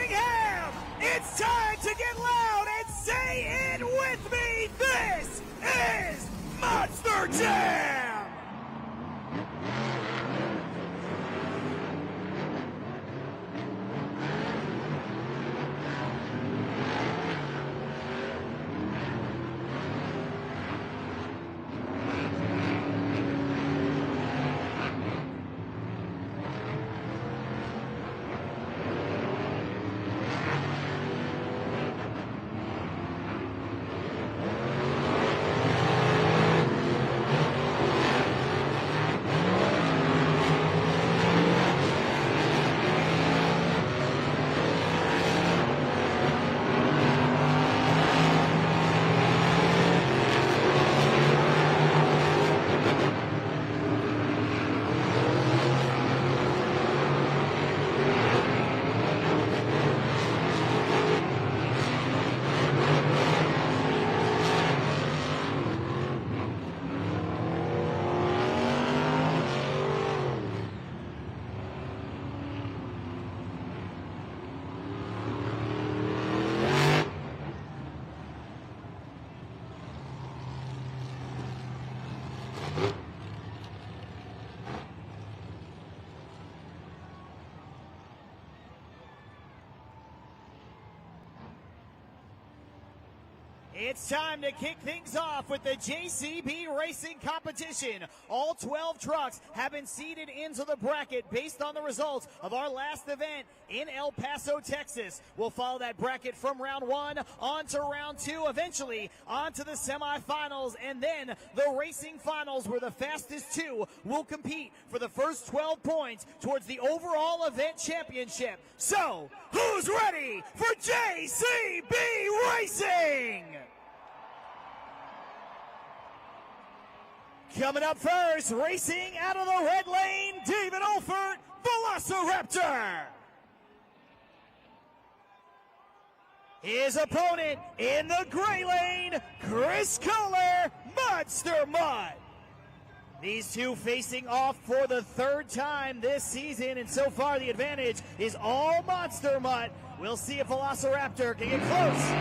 Birmingham! It's time to get loud and say it with me! This is Monster Jam! It's time to kick things off with the JCB Racing competition. All 12 trucks have been seeded into the bracket based on the results of our last event in El Paso, Texas. We'll follow that bracket from round 1 on to round 2, eventually on to the semifinals, and then the racing finals where the fastest 2 will compete for the first 12 points towards the overall event championship. So, who's ready for JCB Racing? Coming up first, racing out of the red lane, David Olfert, Velociraptor. His opponent in the gray lane, Chris Kohler, Monster Mutt. These two facing off for the third time this season, and so far the advantage is all Monster Mutt. We'll see if Velociraptor can get close.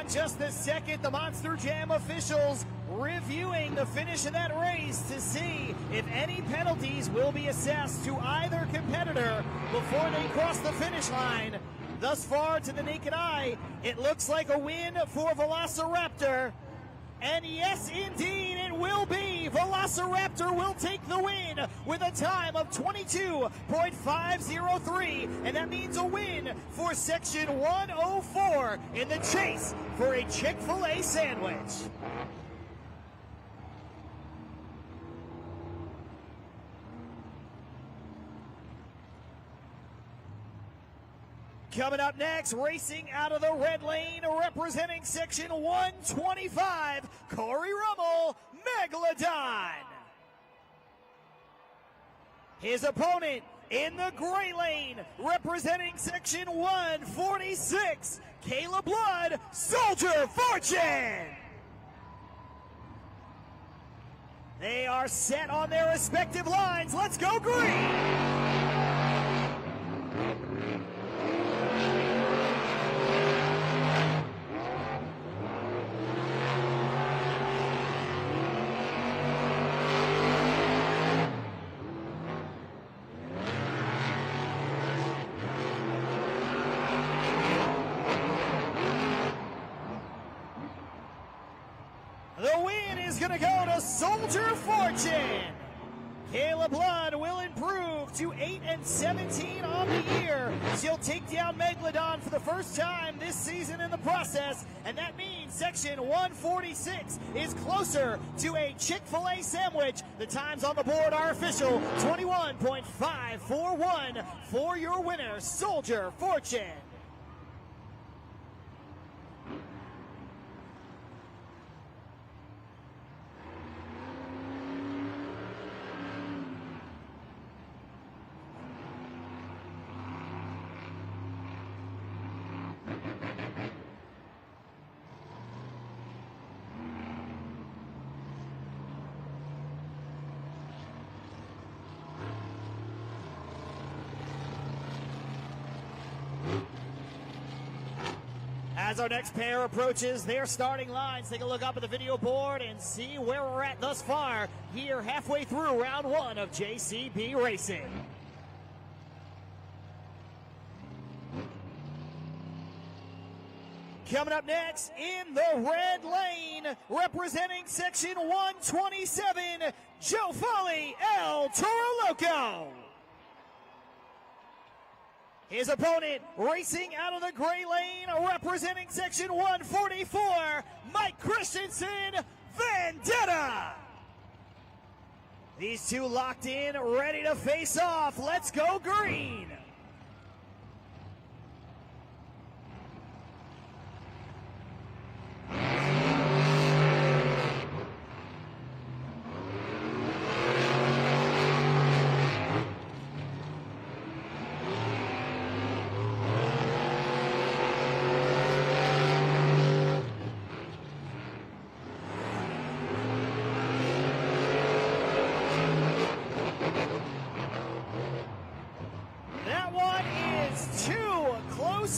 Just a second, the Monster Jam officials reviewing the finish of that race to see if any penalties will be assessed to either competitor before they cross the finish line. Thus far, to the naked eye, it looks like a win for Velociraptor. And yes, indeed, it will be. Velociraptor will take the win with a time of 22.503. And that means a win for Section 104 in the chase for a Chick-fil-A sandwich. Coming up next, racing out of the red lane, representing Section 125, Corey Rummel, Megalodon. His opponent in the gray lane, representing Section 146, Caleb Blood, Soldier Fortune. They are set on their respective lines. Let's go green. The win is going to go to Soldier Fortune. Caleb Blood will improve to 8-17 on the year. She'll take down Megalodon for the first time this season in the process, and that means Section 146 is closer to a Chick-fil-A sandwich. The times on the board are official, 21.541 for your winner, Soldier Fortune. As our next pair approaches their starting lines, take a look up at the video board and see where we're at thus far here halfway through round one of JCB Racing. Coming up next in the red lane, representing section 127, Joe Foley, El Toro Loco. His opponent, racing out of the gray lane, representing section 144, Mike Christensen, Vendetta. These two locked in, ready to face off. Let's go green.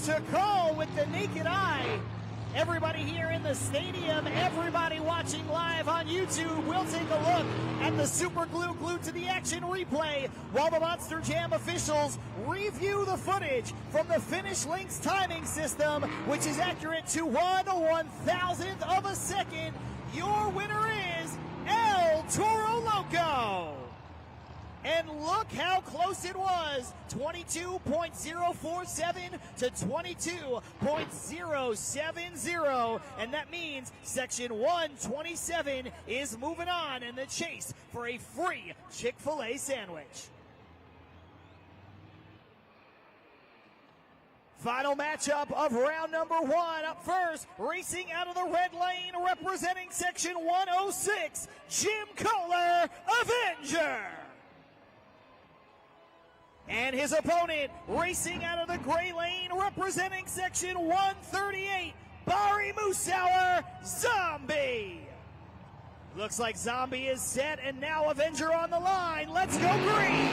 To call with the naked eye. Everybody here in the stadium, everybody watching live on YouTube, will take a look at the super glue glued to the action replay while the Monster Jam officials review the footage from the Finish Links timing system, which is accurate to 1/1000th of a second. Your winner is El Toro Loco. And look how close it was, 22.047 to 22.070. And that means section 127 is moving on in the chase for a free Chick-fil-A sandwich. Final matchup of round number one. Up first, racing out of the red lane, representing section 106, Jim Kohler, Avenger. And his opponent, racing out of the gray lane, representing section 138, Barry Moosauer, Zombie. Looks like Zombie is set, and now Avenger on the line. Let's go green.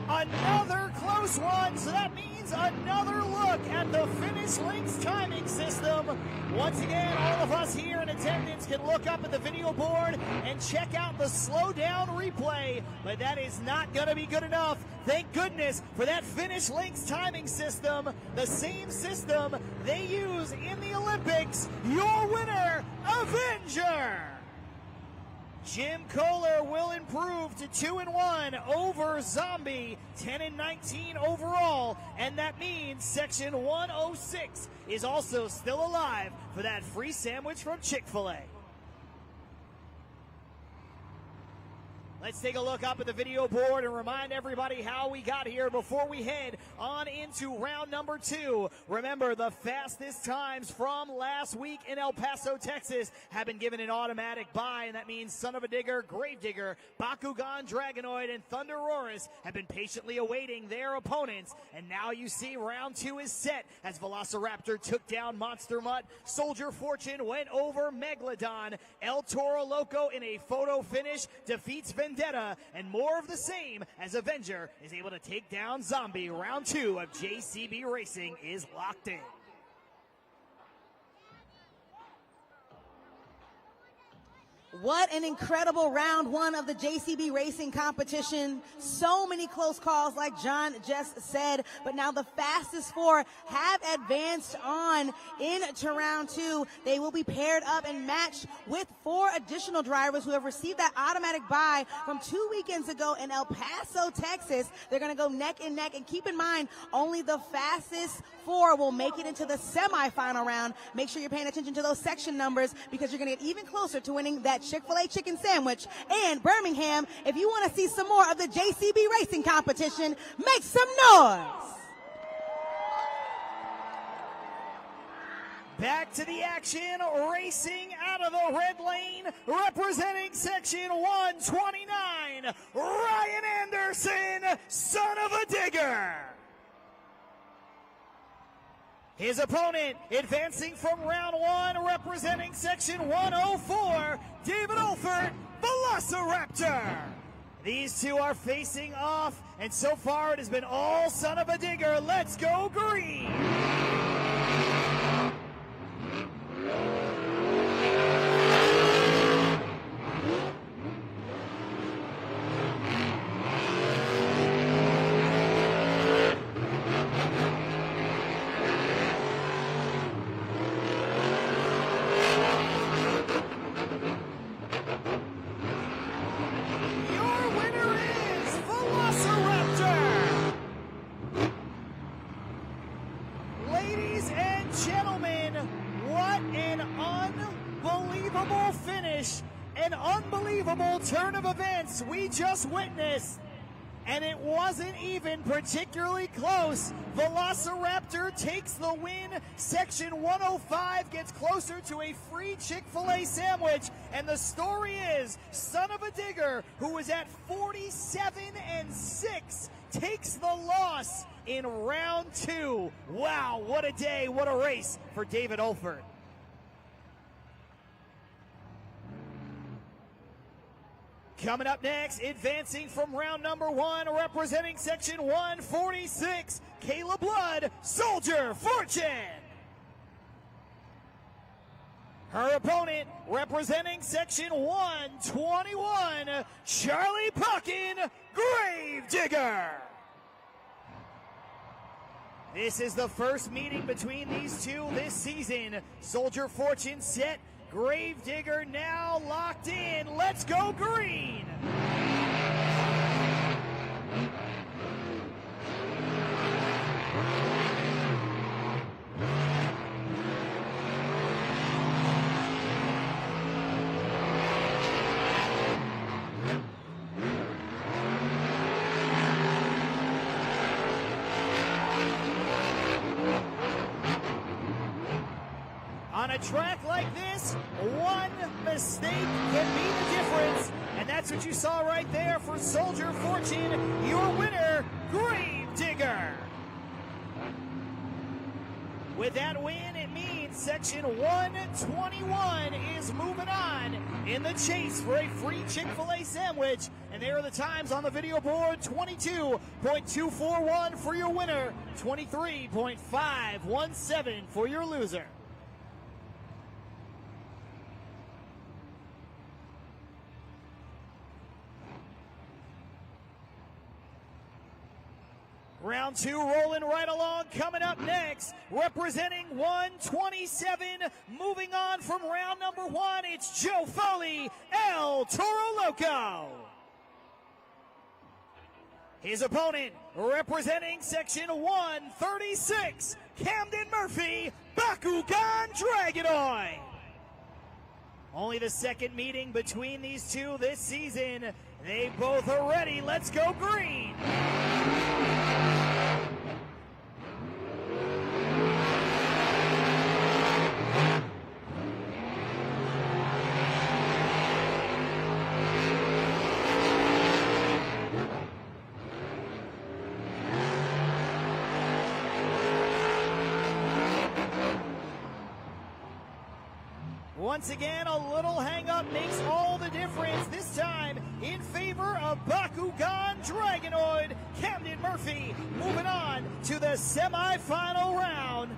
Another close one, so that means another look at the Finish Links timing system. Once again, all of us here in attendance can look up at the video board and check out the slow down replay, but that is not going to be good enough. Thank goodness for that Finish Links timing system, the same system they use in the Olympics. Your winner, Avenger. Jim Kohler will improve to 2-1 over Zombie, 10-19 overall, and that means section 106 is also still alive for that free sandwich from Chick-fil-A. Let's take a look up at the video board and remind everybody how we got here before we head on into round number two. Remember, the fastest times from last week in El Paso, Texas have been given an automatic bye, and that means Son of a Digger, Gravedigger, Bakugan, Dragonoid, and Thunderoris have been patiently awaiting their opponents. And now you see round two is set as Velociraptor took down Monster Mutt, Soldier Fortune went over Megalodon, El Toro Loco in a photo finish defeats Vendetta, and more of the same as Avenger is able to take down Zombie. Round two of JCB Racing is locked in. What an incredible round one of the JCB Racing competition. So many close calls, like John just said, but now the fastest four have advanced on into round two. They will be paired up and matched with four additional drivers who have received that automatic bye from 2 weekends ago in El Paso, Texas. They're going to go neck and neck, and keep in mind, only the fastest four will make it into the semifinal round. Make sure you're paying attention to those section numbers, because you're going to get even closer to winning that Chick-fil-A chicken sandwich. And Birmingham, if you want to see some more of the JCB Racing competition, make some noise. Back to the action, racing out of the red lane, representing section 129, Ryan Anderson, son of a digger. His opponent advancing from round one, representing section 104, David Olfert, Velociraptor. These two are facing off, and so far it has been all son of a digger. Let's go green. Ladies and gentlemen, what an unbelievable finish, an unbelievable turn of events we just witnessed. And it wasn't even particularly close. Velociraptor takes the win. Section 105 gets closer to a free Chick-fil-A sandwich. And the story is, son of a digger, who was at 47-6, takes the loss in round two. Wow, what a day, what a race for David Olfert. Coming up next, advancing from round number one, representing section 146, Kayla Blood, Soldier Fortune. Her opponent, representing section 121, Charlie Puckin, Gravedigger. This is the first meeting between these two this season. Soldier Fortune set, Gravedigger now locked in. Let's go green. On a track like this, one mistake can be the difference, and that's what you saw right there for Soldier Fortune, your winner, Gravedigger. With that win, it means section 121 is moving on in the chase for a free Chick-fil-A sandwich, and there are the times on the video board: 22.241 for your winner, 23.517 for your loser. Round two rolling right along. Coming up next, representing 127, moving on from round number one, it's Joe Foley, El Toro Loco. His opponent, representing section 136, Camden Murphy, Bakugan Dragonoid. Only the second meeting between these two this season. They both are ready. Let's go green. Once again, a little hang-up makes all the difference, this time in favor of Bakugan Dragonoid. Camden Murphy moving on to the semifinal round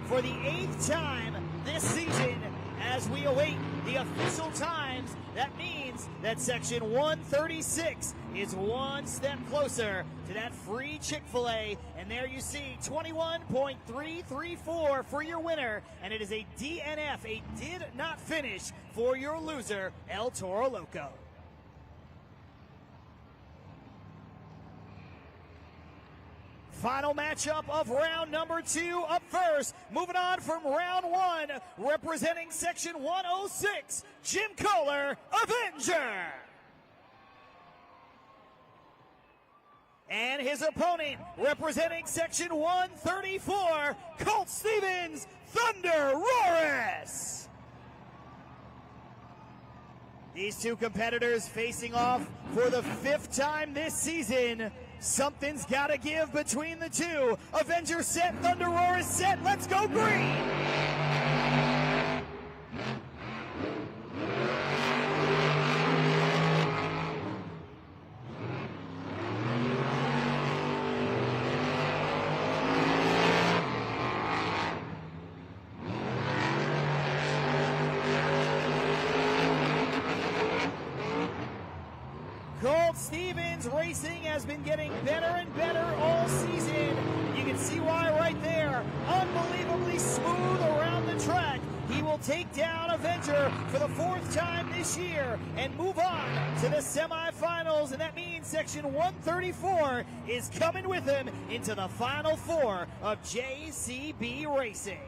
for the 8th time this season. As we await the official times, that means that section 136 is one step closer to that free Chick-fil-A. And there you see 21.334 for your winner. And it is a DNF, a did not finish, for your loser, El Toro Loco. Final matchup of round number two. Up first, moving on from round one, representing section 106, Jim Kohler, Avenger. And his opponent, representing Section 134, Colt Stevens, Thunder Roris. These two competitors facing off for the 5th time this season. Something's got to give between the two. Avenger set, Thunder Roris set. Let's go green. Colt Stevens Racing has been getting better and better all season. You can see why right there. Unbelievably smooth around the track. He will take down Avenger for the 4th time this year and move on to the semifinals. And that means Section 134 is coming with him into the Final Four of JCB Racing.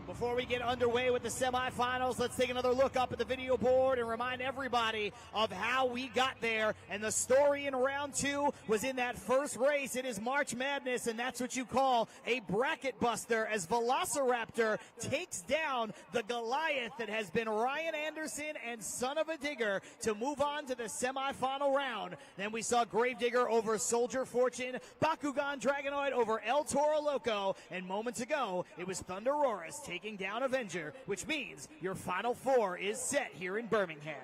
Before we get underway with the semifinals, let's take another look up at the video board and remind everybody of how we got there. And the story in round 2 was in that first race. It is March Madness, and that's what you call a bracket buster, as Velociraptor takes down the Goliath that has been Ryan Anderson and Son of a Digger to move on to the semifinal round. Then we saw Gravedigger over Soldier Fortune, Bakugan Dragonoid over El Toro Loco, and moments ago, it was Thunder Roris taking down Avenger, which means your Final Four is set here in Birmingham.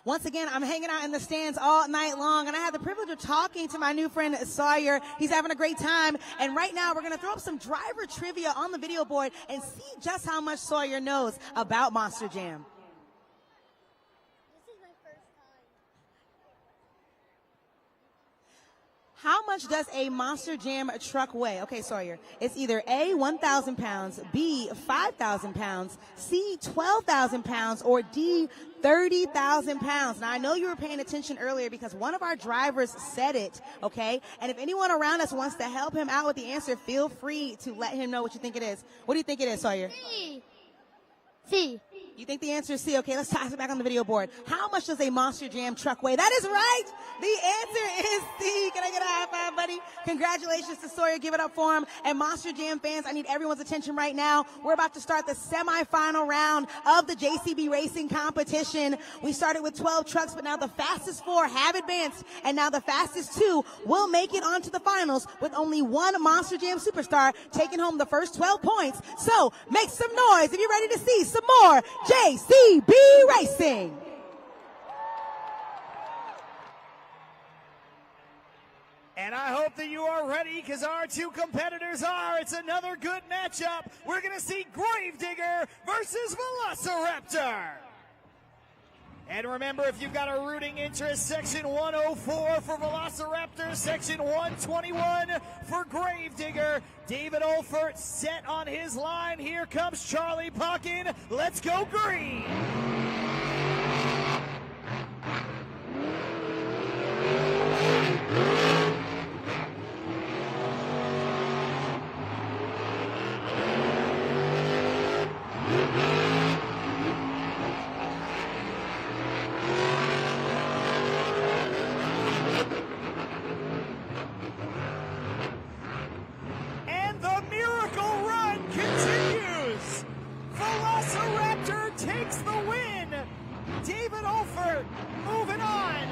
Once again, I'm hanging out in the stands all night long, and I had the privilege of talking to my new friend Sawyer. He's having a great time, and right now we're going to throw up some driver trivia on the video board and see just how much Sawyer knows about Monster Jam. This is my first time. How much does a Monster Jam truck weigh? Okay, Sawyer. It's either A, 1,000 pounds, B, 5,000 pounds, C, 12,000 pounds, or D, 30,000 pounds. Now, I know you were paying attention earlier because one of our drivers said it, okay? And if anyone around us wants to help him out with the answer, feel free to let him know what you think it is. What do you think it is, Sawyer? C. C. You think the answer is C? Okay, let's toss it back on the video board. How much does a Monster Jam truck weigh? That is right. The answer is C. Can I get a high five, buddy? Congratulations to Sawyer. Give it up for him. And Monster Jam fans, I need everyone's attention right now. We're about to start the semifinal round of the JCB Racing competition. We started with 12 trucks, but now the fastest 4 have advanced, and now the fastest 2 will make it onto the finals with only one Monster Jam superstar taking home the first 12 points. So make some noise if you're ready to see some more JCB Racing. And I hope that you are ready, because our two competitors are. It's another good matchup. We're going to see Gravedigger versus Velociraptor. And remember, if you've got a rooting interest, Section 104 for Velociraptor, Section 121 for Gravedigger. David Olfert set on his line. Here comes Charlie Puckin. Let's go green. David Olfert moving on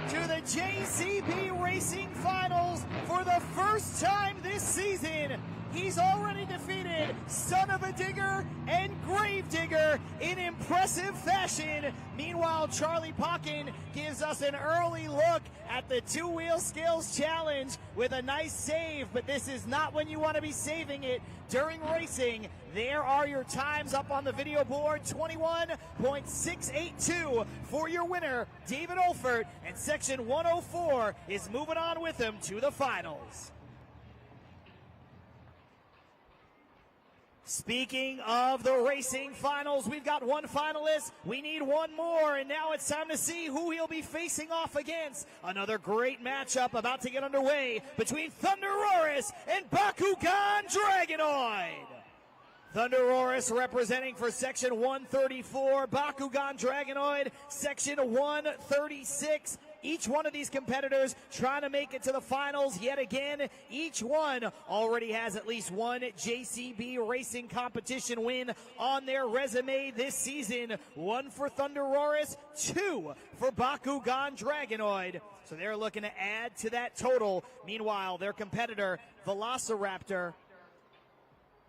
to the JCB Racing Finals for the first time this season. He's already defeated Son of a Digger and Gravedigger in impressive fashion. Meanwhile, Charlie Puckin gives us an early look at the two-wheel skills challenge with a nice save, but this is not when you want to be saving it during racing. There are your times up on the video board, 21.682 for your winner, David Olfert, and Section 104 is moving on with him to the finals. Speaking of the racing finals, we've got one finalist. We need one more, and now it's time to see who he'll be facing off against. Another great matchup about to get underway between Thunder Roris and Bakugan Dragonoid. Thunderoris representing for section 134, Bakugan Dragonoid, section 136. Each one of these competitors trying to make it to the finals yet again. Each one already has at least one JCB racing competition win on their resume this season. One for Thunderoris, two for Bakugan Dragonoid. So they're looking to add to that total. Meanwhile, their competitor, Velociraptor,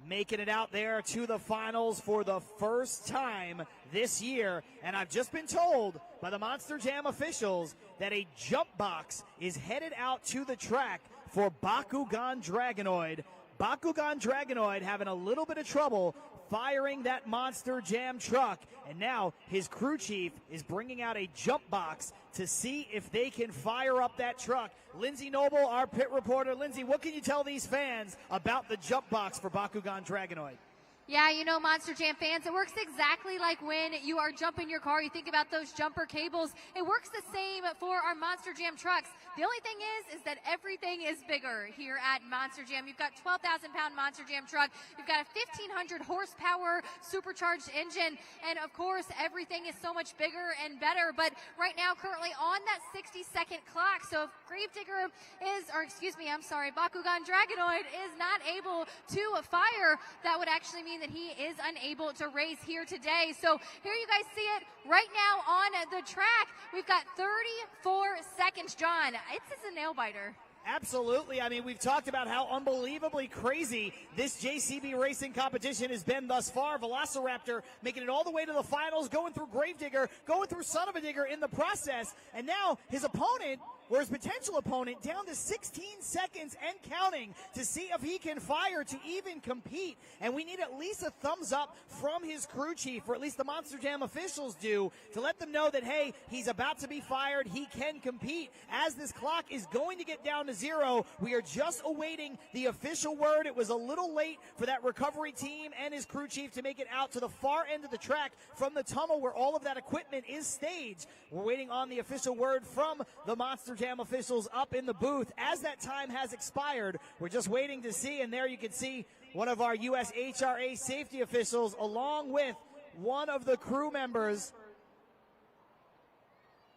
making it out there to the finals for the first time this year. And I've just been told by the Monster Jam officials that a jump box is headed out to the track for Bakugan Dragonoid. Bakugan Dragonoid having a little bit of trouble firing that Monster Jam truck, and now his crew chief is bringing out a jump box to see if they can fire up that truck. Lindsay Noble, our pit reporter. Lindsay, what can you tell these fans about the jump box for Bakugan Dragonoid? Yeah, you know, Monster Jam fans, it works exactly like when you are jumping your car. You think about those jumper cables. It works the same for our Monster Jam trucks. The only thing is that everything is bigger here at Monster Jam. You've got 12,000-pound Monster Jam truck. You've got a 1,500 horsepower supercharged engine. And, of course, everything is so much bigger and better. But right now, currently on that 60-second clock. So if Gravedigger Bakugan Dragonoid is not able to fire, that would actually mean that he is unable to race here today. So here you guys see it right now on the track. We've got 34 seconds, John. This is a nail biter. Absolutely. I mean, we've talked about how unbelievably crazy this JCB racing competition has been thus far. Velociraptor making it all the way to the finals, going through Gravedigger, going through Son of a Digger in the process, and now his opponent, or his potential opponent, down to 16 seconds and counting to see if he can fire to even compete. And we need at least a thumbs up from his crew chief, or at least the Monster Jam officials do, to let them know that, hey, he's about to be fired, he can compete. As this clock is going to get down to zero, we are just awaiting the official word. It was a little late for that recovery team and his crew chief to make it out to the far end of the track from the tunnel where all of that equipment is staged. We're waiting on the official word from the Monster Jam officials up in the booth. As that time has expired, we're just waiting to see, and there you can see one of our U.S. HRA safety officials along with one of the crew members.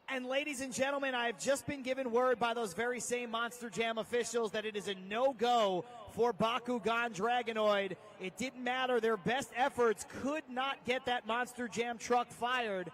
And ladies and gentlemen, I have just been given word by those very same Monster Jam officials that it is a no-go for Bakugan Dragonoid. It didn't matter. Their best efforts could not get that Monster Jam truck fired.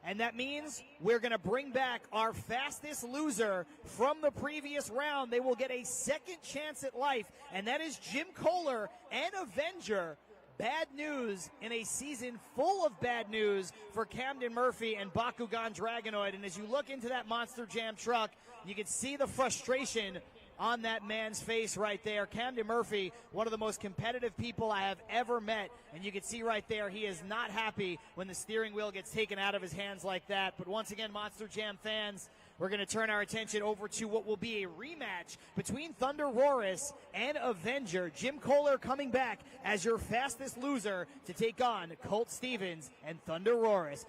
And that means we're going to bring back our fastest loser from the previous round. They will get a second chance at life, and that is Jim Kohler and Avenger. Bad news in a season full of bad news for Camden Murphy and Bakugan Dragonoid. And as you look into that Monster Jam truck, you can see the frustration on that man's face right there. Camden Murphy, one of the most competitive people I have ever met. And you can see right there, he is not happy when the steering wheel gets taken out of his hands like that. But once again, Monster Jam fans, we're going to turn our attention over to what will be a rematch between Thunderoris and Avenger. Jim Kohler coming back as your fastest loser to take on Colt Stevens and Thunderoris.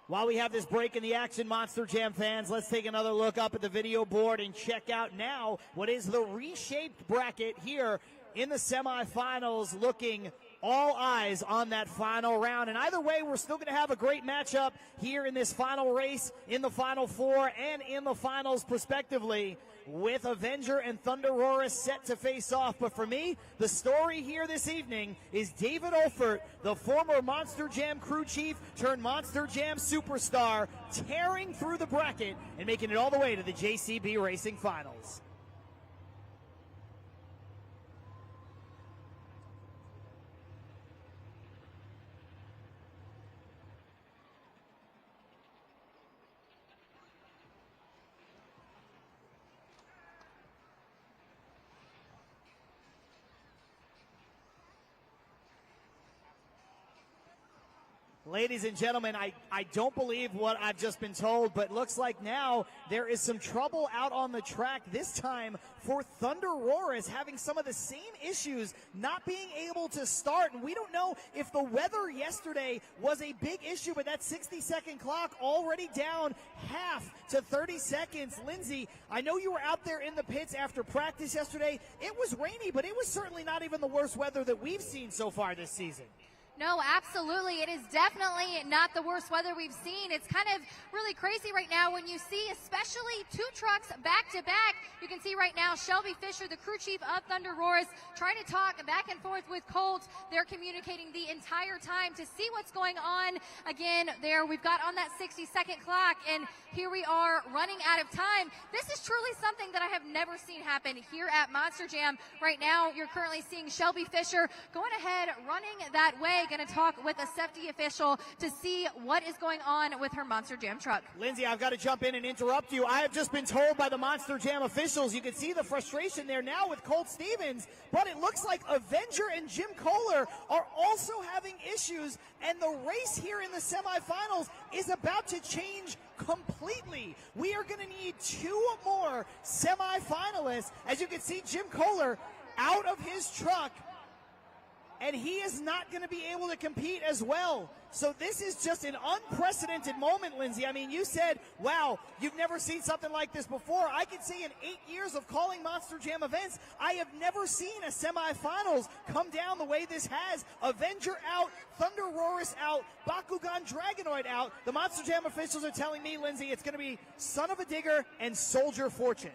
While we have this break in the action, Monster Jam fans, let's take another look up at the video board and check out now what is the reshaped bracket here in the semifinals, looking all eyes on that final round. And either way, we're still going to have a great matchup here in this final race, in the Final Four and in the finals, respectively, with Avenger and Thunderoris set to face off. But for me, the story here this evening is David Olfert, the former Monster Jam crew chief turned Monster Jam superstar, tearing through the bracket and making it all the way to the JCB Racing Finals. Ladies and gentlemen, I don't believe what I've just been told, but looks like now there is some trouble out on the track, this time for Thunder Roarus, having some of the same issues, not being able to start. And we don't know if the weather yesterday was a big issue, but that 60-second clock already down half to 30 seconds. Lindsay, I know you were out there in the pits after practice yesterday. It was rainy, but it was certainly not even the worst weather that we've seen so far this season. No, absolutely. It is definitely not the worst weather we've seen. It's kind of really crazy right now when you see especially two trucks back to back. You can see right now Shelby Fisher, the crew chief of Thunder Roarus, trying to talk back and forth with Colt. They're communicating the entire time to see what's going on. Again, there we've got on that 60-second clock, and here we are running out of time. This is truly something that I have never seen happen here at Monster Jam. Right now, you're currently seeing Shelby Fisher going ahead, running that way. Going to talk with a safety official to see what is going on with her Monster Jam truck. Lindsay, I've got to jump in and interrupt you. I have just been told by the Monster Jam officials, you can see the frustration there now with Colt Stevens, but it looks like Avenger and Jim Kohler are also having issues, and the race here in the semifinals is about to change completely. We are going to need two more semifinalists. As you can see, Jim Kohler out of his truck, and he is not going to be able to compete as well. So this is just an unprecedented moment, Lindsay. I mean, you said, wow, you've never seen something like this before. I can say in 8 years of calling Monster Jam events, I have never seen a semifinals come down the way this has. Avenger out, Thunder Roarus out, Bakugan Dragonoid out. The Monster Jam officials are telling me, Lindsay, it's going to be Son of a Digger and Soldier Fortune.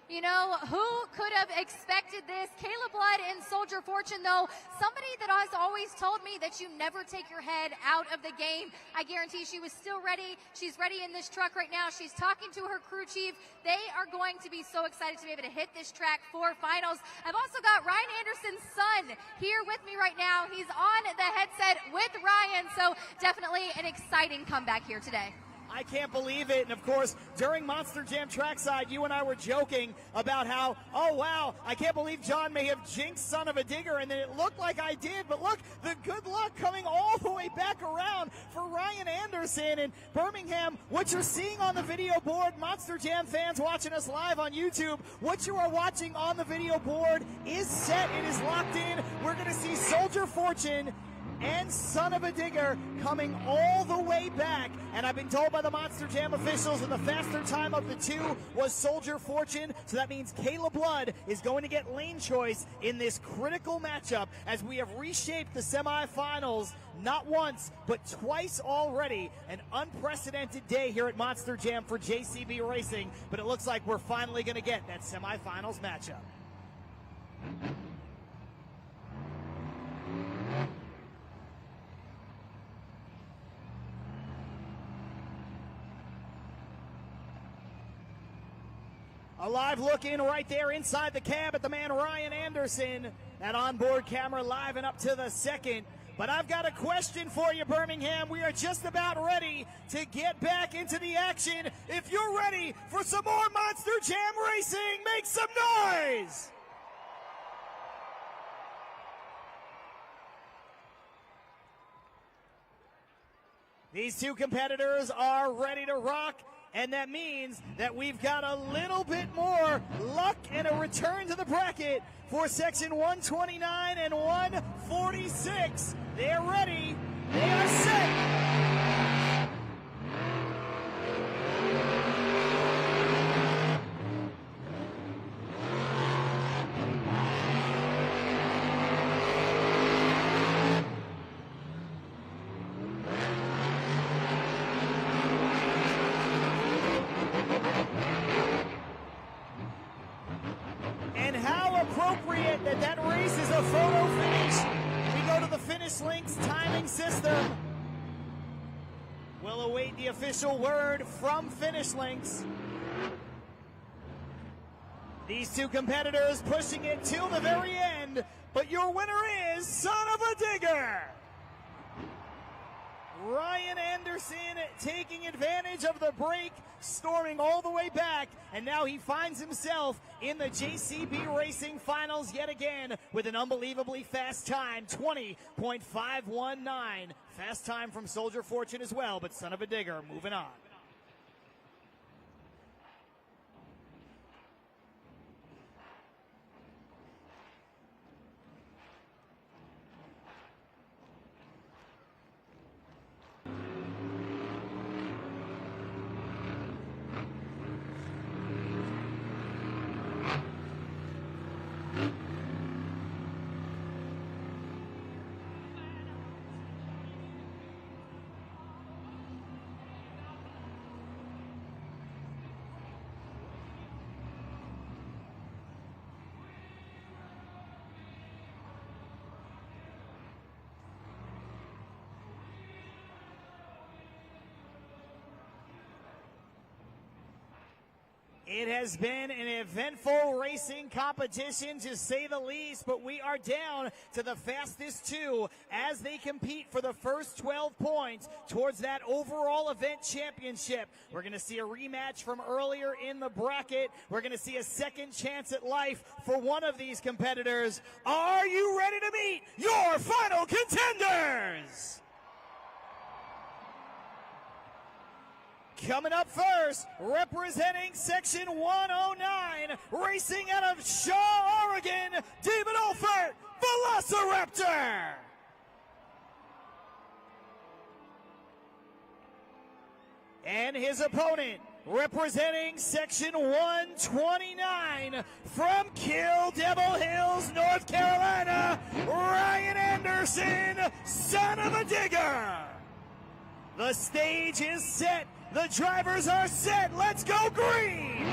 You know, who could have expected this? Kayla Blood and Soldier Fortune, though, somebody that has always told me that you never take your head out of the game. I guarantee she was still ready. She's ready in this truck right now. She's talking to her crew chief. They are going to be so excited to be able to hit this track for finals. I've also got Ryan Anderson's son here with me right now. He's on the headset with Ryan, so definitely an exciting comeback here today. I can't believe it. And of course, during Monster Jam Trackside, you and I were joking about how, oh wow, I can't believe John may have jinxed Son of a Digger, and then it looked like I did. But look, the good luck coming all the way back around for Ryan Anderson in Birmingham. What you're seeing on the video board, Monster Jam fans watching us live on YouTube, what you are watching on the video board is set. It is locked in. We're going to see Soldier Fortune and Son of a Digger coming all the way back. And I've been told by the Monster Jam officials that the faster time of the two was Soldier Fortune. So that means Kayla Blood is going to get lane choice in this critical matchup as we have reshaped the semifinals not once, but twice already. An unprecedented day here at Monster Jam for JCB Racing, but it looks like we're finally going to get that semifinals matchup. A live look in right there inside the cab at the man Ryan Anderson. That onboard camera live and up to the second. But I've got a question for you, Birmingham. We are just about ready to get back into the action. If you're ready for some more Monster Jam racing, make some noise! These two competitors are ready to rock. And that means that we've got a little bit more luck and a return to the bracket for section 129 and 146. They're ready. They are set. Appropriate that race is a photo finish. We go to the Finish Links timing system. We'll await the official word from Finish Links. These two competitors pushing it till the very end, but your winner is Son of a Digger. Ryan Anderson taking advantage of the break, storming all the way back, and now he finds himself in the JCB Racing Finals yet again with an unbelievably fast time, 20.519. Fast time from Soldier Fortune as well, but son of a digger, moving on. It has been an eventful racing competition, to say the least, but we are down to the fastest two as they compete for the first 12 points towards that overall event championship. We're going to see a rematch from earlier in the bracket. We're going to see a second chance at life for one of these competitors. Are you ready to meet your final contenders? Coming up first, representing Section 109, racing out of Shaw, Oregon, David Alford, Velociraptor. And his opponent, representing Section 129, from Kill Devil Hills, North Carolina, Ryan Anderson, son of a digger. The stage is set. The drivers are set. Let's go green!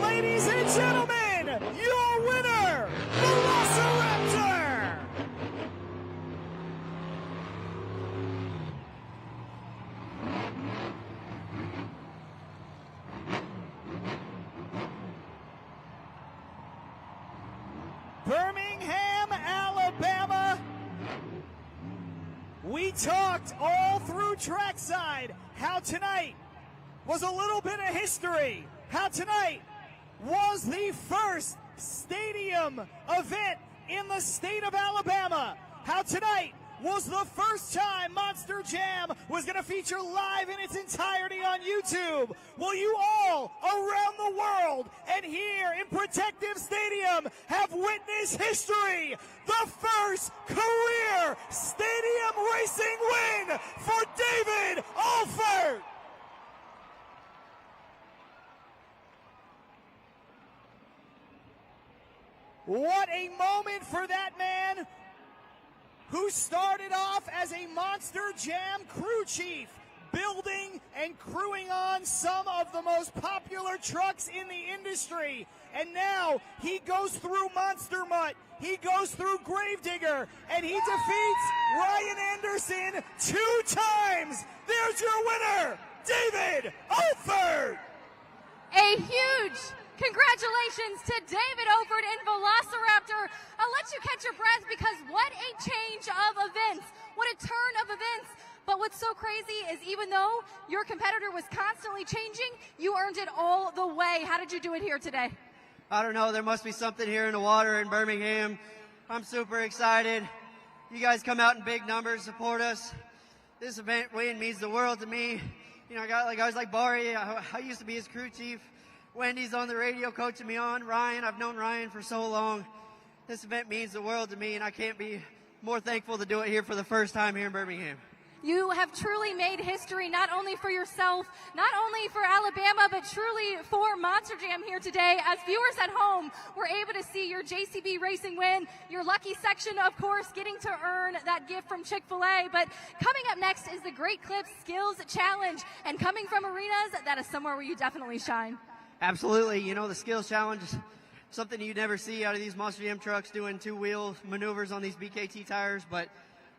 Ladies and gentlemen, your winner, Velociraptor! Birmingham, Alabama. We talked all through trackside how tonight was a little bit of history. How tonight was the first stadium event in the state of Alabama. How tonight was the first time Monster Jam was going to feature live in its entirety on YouTube. Well, you all around the world and here in Protective Stadium have witnessed history. The first career stadium racing win for David Alford. What a moment for that man who started off as a Monster Jam crew chief, building and crewing on some of the most popular trucks in the industry. And now he goes through Monster Mutt, he goes through Gravedigger, and he defeats Ryan Anderson 2 times. There's your winner, David Alford. A huge congratulations to David Alford and Velociraptor. I'll let you catch your breath because what a change of events. What a turn of events. But what's so crazy is even though your competitor was constantly changing, you earned it all the way. How did you do it here today? I don't know. There must be something here in the water in Birmingham. I'm super excited. You guys come out in big numbers, support us. This event win means the world to me. You know, I got guys like Barry. I used to be his crew chief. Wendy's on the radio coaching me on. Ryan, I've known Ryan for so long. This event means the world to me, and I can't be more thankful to do it here for the first time here in Birmingham. You have truly made history, not only for yourself, not only for Alabama, but truly for Monster Jam here today. As viewers at home were able to see your JCB Racing win, your lucky section, of course, getting to earn that gift from Chick-fil-A. But coming up next is the Great Clips Skills Challenge. And coming from arenas, that is somewhere where you definitely shine. Absolutely. You know, the skills challenge is something you never see out of these Monster Jam trucks doing two-wheel maneuvers on these BKT tires, but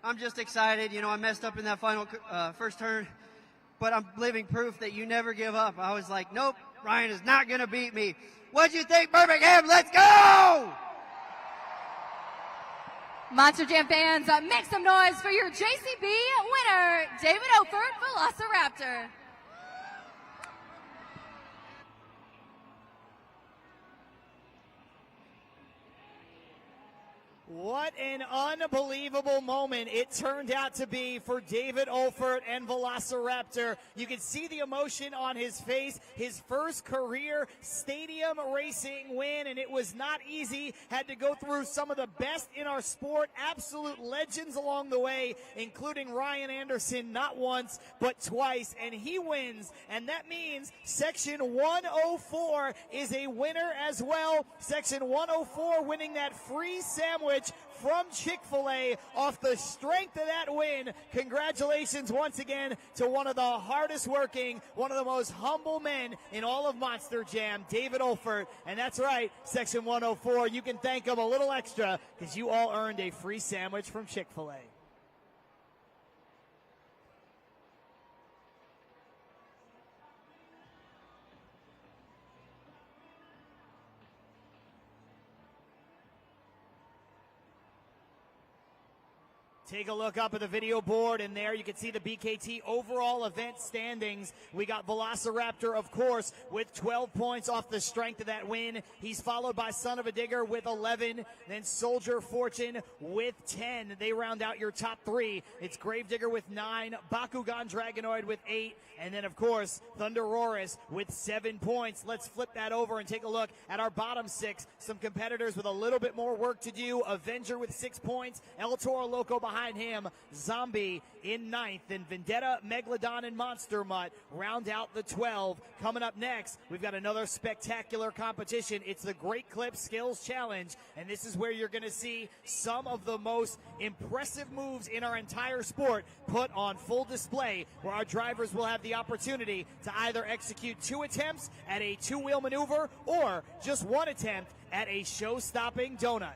I'm just excited. You know, I messed up in that final first turn, but I'm living proof that you never give up. I was like, nope, Ryan is not going to beat me. What'd you think, Birmingham? Let's go! Monster Jam fans, make some noise for your JCB winner, David Ophert, Velociraptor. What an unbelievable moment it turned out to be for David Ophert and Velociraptor. You can see the emotion on his face, his first career stadium racing win, and it was not easy. Had to go through some of the best in our sport, absolute legends along the way, including Ryan Anderson, not once, but twice, and he wins. And that means Section 104 is a winner as well. Section 104 winning that free sandwich from Chick-fil-A off the strength of that win. Congratulations once again to one of the hardest working, one of the most humble men in all of Monster Jam, David Ophert. And that's right, Section 104, you can thank him a little extra because you all earned a free sandwich from Chick-fil-A. Take a look up at the video board, and there you can see the BKT overall event standings. We got Velociraptor, of course, with 12 points off the strength of that win. He's followed by Son of a Digger with 11, then Soldier Fortune with 10. They round out your top three. It's Gravedigger with 9, Bakugan Dragonoid with 8, and then, of course, Thunderoris with 7 points. Let's flip that over and take a look at our bottom 6. Some competitors with a little bit more work to do. Avenger with 6 points, El Toro Loco behind him, Zombie in 9th, and Vendetta, Megalodon, and Monster Mutt round out the 12. Coming up next, we've got another spectacular competition. It's the Great Clip Skills Challenge, and this is where you're going to see some of the most impressive moves in our entire sport put on full display, where our drivers will have the opportunity to either execute 2 attempts at a 2-wheel maneuver or just 1 attempt at a show-stopping donut.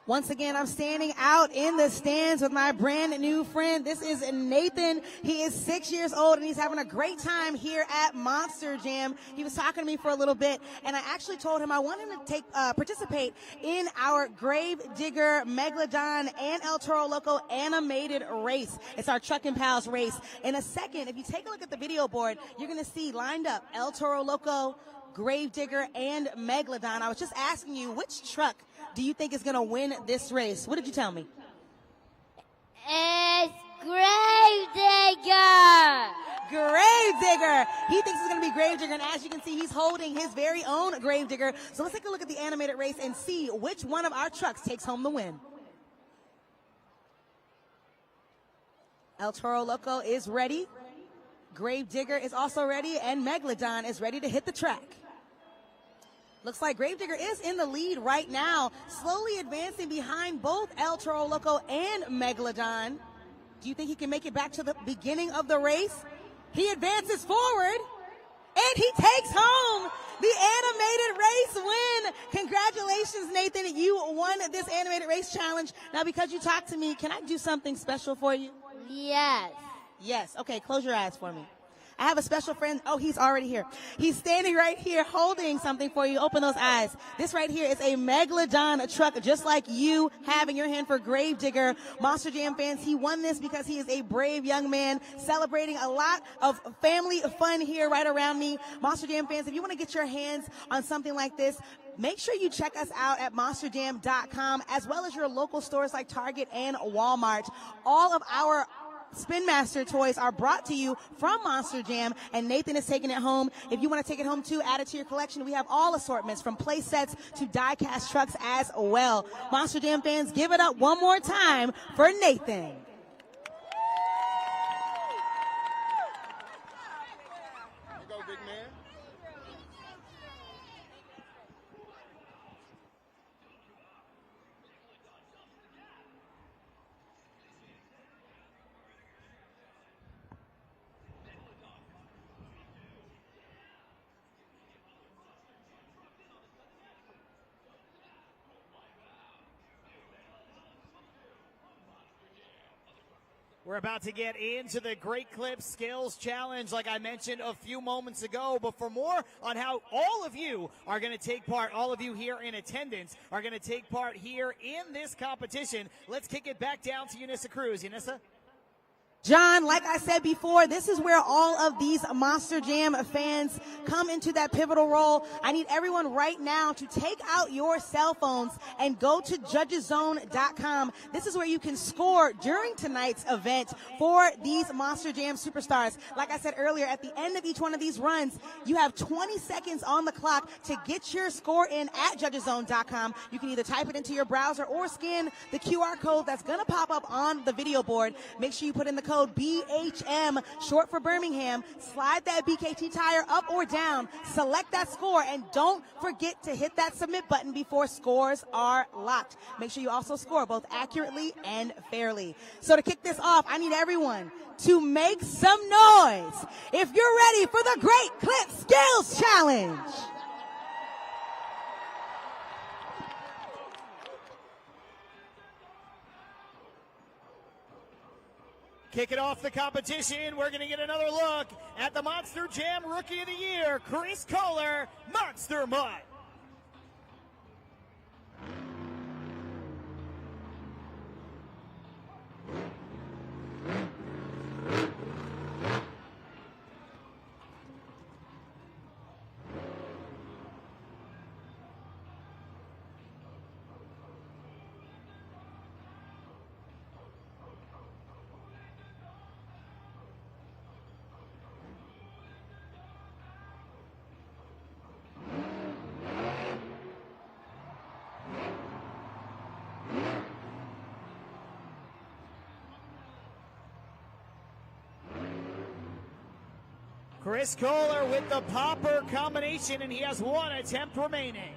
Once again, I'm standing out in the stands with my brand new friend. This is Nathan. He is 6 years old, and he's having a great time here at Monster Jam. He was talking to me for a little bit, and I actually told him I want him to participate in our Gravedigger, Megalodon, and El Toro Loco animated race. It's our Truck and Pals race. In a second, if you take a look at the video board, you're going to see lined up El Toro Loco, Gravedigger, and Megalodon. I was just asking you, which truck do you think is going to win this race? What did you tell me? It's Gravedigger. Gravedigger. He thinks it's going to be Gravedigger, and as you can see, he's holding his very own Gravedigger. So let's take a look at the animated race and see which one of our trucks takes home the win. El Toro Loco is ready. Gravedigger is also ready, and Megalodon is ready to hit the track. Looks like Gravedigger is in the lead right now, slowly advancing behind both El Toro Loco and Megalodon. Do you think he can make it back to the beginning of the race? He advances forward, and he takes home the animated race win. Congratulations, Nathan. You won this animated race challenge. Now, because you talked to me, can I do something special for you? Yes. Yes. Okay, close your eyes for me. I have a special friend. Oh, he's already here. He's standing right here holding something for you. Open those eyes. This right here is a Megalodon truck, just like you have in your hand for Gravedigger. Monster Jam fans, he won this because he is a brave young man celebrating a lot of family fun here right around me. Monster Jam fans, if you want to get your hands on something like this, make sure you check us out at monsterjam.com, as well as your local stores like Target and Walmart. All of our Spin Master toys are brought to you from Monster Jam, and Nathan is taking it home. If you want to take it home too, add it to your collection. We have all assortments from play sets to die-cast trucks as well. Monster Jam fans, give it up one more time for Nathan. We're about to get into the Great Clip Skills Challenge, like I mentioned a few moments ago. But for more on how all of you are going to take part, all of you here in attendance are going to take part here in this competition, let's kick it back down to Unissa Cruz. Unissa? John, like I said before, this is where all of these Monster Jam fans come into that pivotal role. I need everyone right now to take out your cell phones and go to judgeszone.com. This is where you can score during tonight's event for these Monster Jam superstars. Like I said earlier, at the end of each one of these runs, you have 20 seconds on the clock to get your score in at judgeszone.com. You can either type it into your browser or scan the QR code that's going to pop up on the video board. Make sure you put in the code BHM, short for Birmingham. Slide that BKT tire up or down, select that score, and don't forget to hit that submit button before scores are locked. Make sure you also score both accurately and fairly. So to kick this off, I need everyone to make some noise if you're ready for the Great Clip Skills Challenge. Kicking off the competition, we're going to get another look at the Monster Jam Rookie of the Year, Chris Kohler, Monster Mutt. Chris Kohler with the popper combination, and he has one attempt remaining.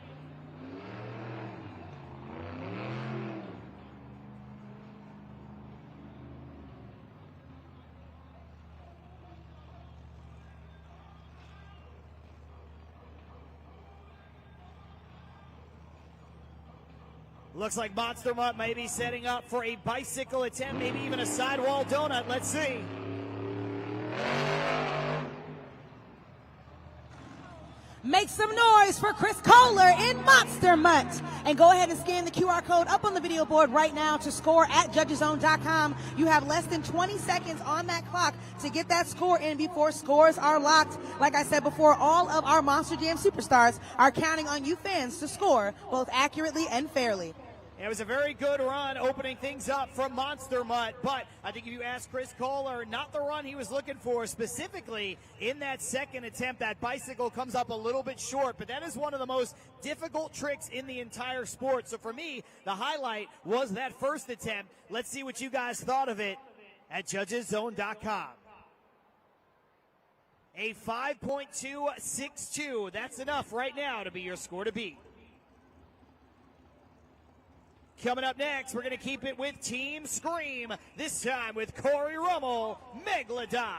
Looks like Monster Mutt may be setting up for a bicycle attempt, maybe even a sidewall donut. Let's see. Make some noise for Chris Kohler in Monster Mutt. And go ahead and scan the QR code up on the video board right now to score at judgeszone.com. You have less than 20 seconds on that clock to get that score in before scores are locked. Like I said before, all of our Monster Jam superstars are counting on you fans to score both accurately and fairly. It was a very good run opening things up from Monster Mutt, but I think if you ask Chris Kohler, not the run he was looking for, specifically in that second attempt. That bicycle comes up a little bit short, but that is one of the most difficult tricks in the entire sport. So for me, the highlight was that first attempt. Let's see what you guys thought of it at judgeszone.com. A 5.262, that's enough right now to be your score to beat. Coming up next, we're going to keep it with Team Scream, this time with Corey Rummel, Megalodon.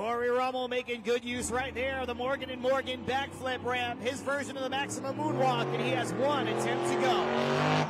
Corey Rummel making good use right there of the Morgan & Morgan backflip ramp, his version of the maximum moonwalk, and he has one attempt to go.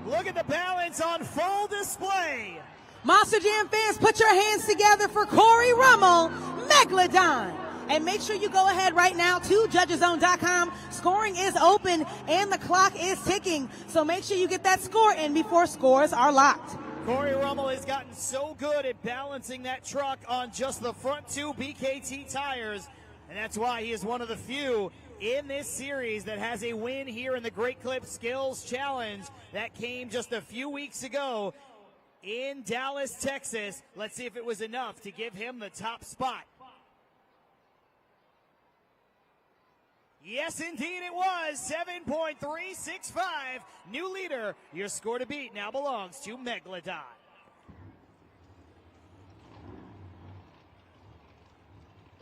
Look at the balance on full display. Monster Jam fans, put your hands together for Corey Rummel, Megalodon. And make sure you go ahead right now to judgeszone.com. Scoring is open and the clock is ticking. So make sure you get that score in before scores are locked. Corey Rummel has gotten so good at balancing that truck on just the front two BKT tires. And that's why he is one of the few in this series that has a win here in the Great Clip Skills Challenge that came just a few weeks ago in Dallas, Texas. Let's see if it was enough to give him the top spot. Yes, indeed it was. 7.365. New leader. Your score to beat now belongs to Megalodon.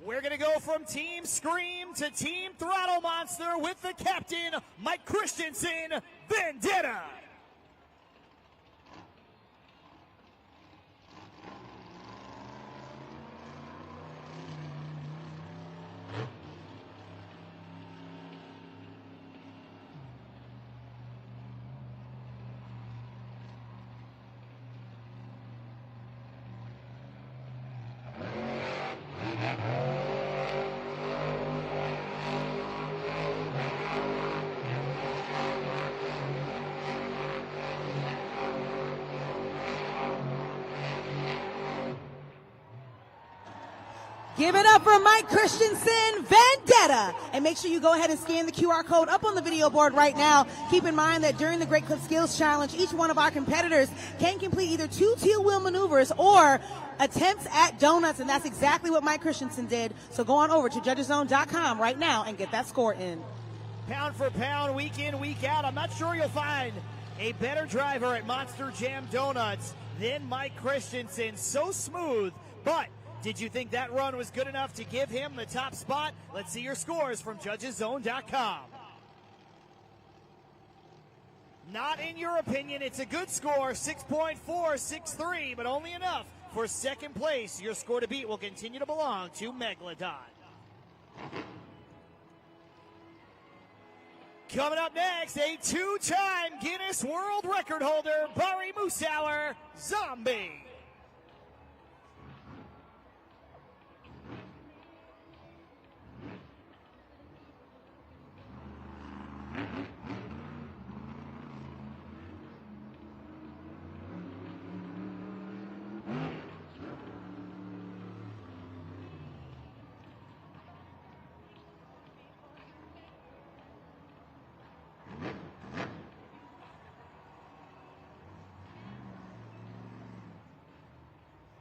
We're going to go from Team Scream to Team Throttle Monster with the captain, Mike Christensen, Vendetta. Give it up for Mike Christensen, Vendetta. And make sure you go ahead and scan the QR code up on the video board right now. Keep in mind that during the Great Clip Skills Challenge, each one of our competitors can complete either 2 teal wheel maneuvers or attempts at donuts, and that's exactly what Mike Christensen did. So go on over to judgeszone.com right now and get that score in. Pound for pound, week in, week out, I'm not sure you'll find a better driver at Monster Jam Donuts than Mike Christensen. So smooth, but did you think that run was good enough to give him the top spot? Let's see your scores from judgeszone.com. Not in your opinion, it's a good score, 6.463, but only enough for second place. Your score to beat will continue to belong to Megalodon. Coming up next, a 2-time Guinness World Record holder, Barry Moosauer, Zombie.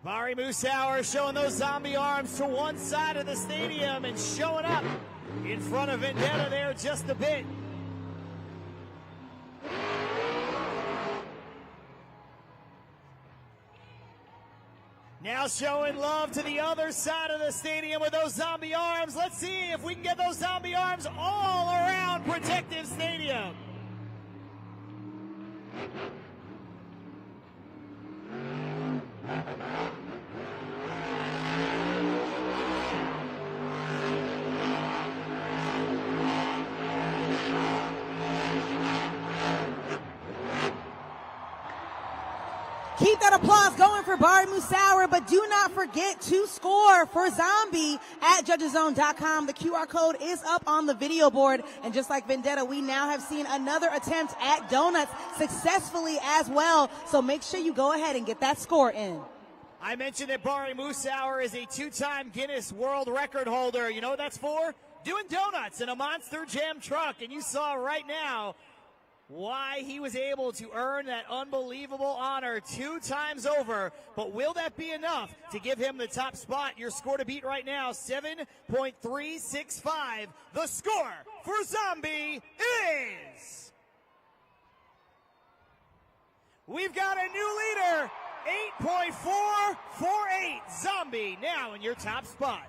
Barry Moosauer showing those zombie arms to one side of the stadium and showing up in front of Vendetta there just a bit. Now showing love to the other side of the stadium with those zombie arms. Let's see if we can get those zombie arms all around Protective Stadium. Keep that applause going for Barry Moosauer, but do not forget to score for Zombie at judgeszone.com. The QR code is up on the video board, and just like Vendetta, we now have seen another attempt at donuts successfully as well, so make sure you go ahead and get that score in. I mentioned that Barry Moosauer is a 2-time Guinness World Record holder. You know what that's for? Doing donuts in a Monster Jam truck, and you saw right now why he was able to earn that unbelievable honor 2 times over. But will that be enough to give him the top spot? Your score to beat right now, 7.365. The score for Zombie is... We've got a new leader, 8.448. Zombie now in your top spot.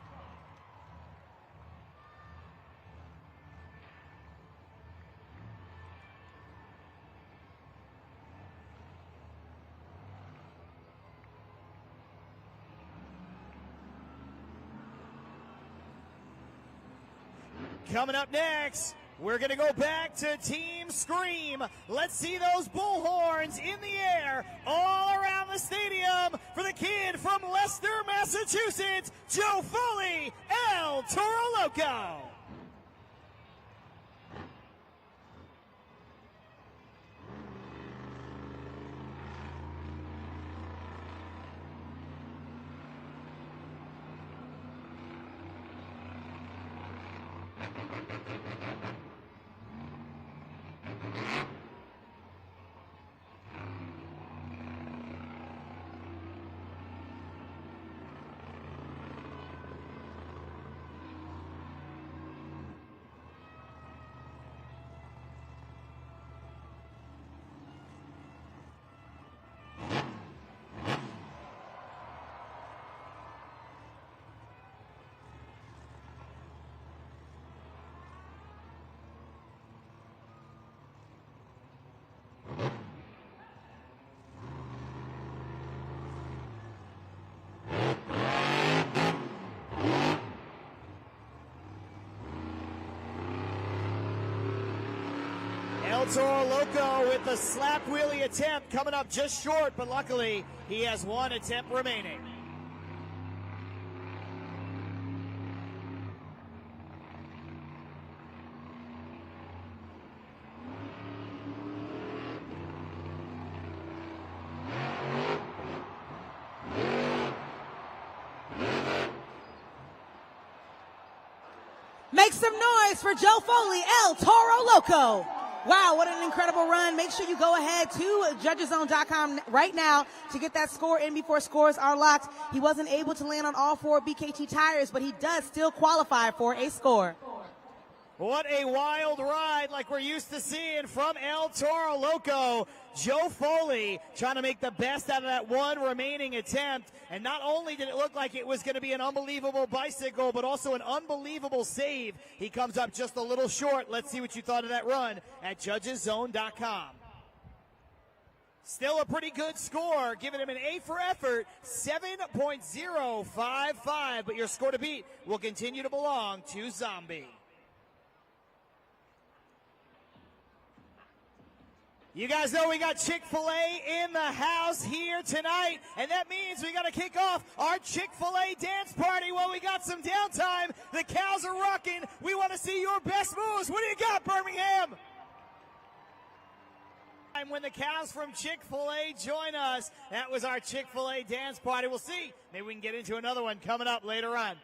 Coming up next, we're going to go back to Team Scream. Let's see those bullhorns in the air all around the stadium for the kid from Leicester, Massachusetts, Joe Foley, El Toro Loco. El Toro Loco with the slap wheelie attempt coming up just short, but luckily he has 1 attempt remaining. Make some noise for Joe Foley, El Toro Loco. Wow, what an incredible run. Make sure you go ahead to judgeszone.com right now to get that score in before scores are locked. He wasn't able to land on all 4 BKT tires, but he does still qualify for a score. What a wild ride like we're used to seeing from El Toro Loco. Joe Foley trying to make the best out of that 1 remaining attempt. And not only did it look like it was going to be an unbelievable bicycle, but also an unbelievable save. He comes up just a little short. Let's see what you thought of that run at judgeszone.com. Still a pretty good score, giving him an A for effort, 7.055. But your score to beat will continue to belong to Zombie. You guys know we got Chick-fil-A in the house here tonight, and that means we got to kick off our Chick-fil-A dance party while we got some downtime. The cows are rocking. We want to see your best moves. What do you got, Birmingham? When the cows from Chick-fil-A join us, that was our Chick-fil-A dance party. We'll see. Maybe we can get into another one coming up later on.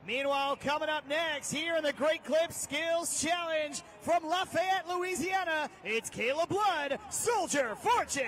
Meanwhile, coming up next, here in the Great Clip Skills Challenge from Lafayette, Louisiana, it's Caleb Blood, Soldier Fortune.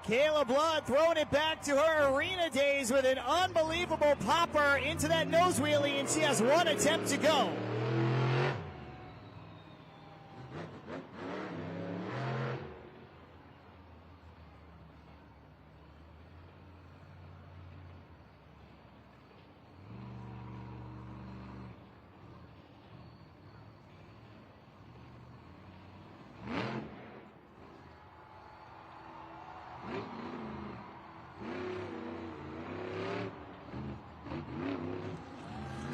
Kayla Blood throwing it back to her arena days with an unbelievable popper into that nose wheelie, and she has 1 attempt to go.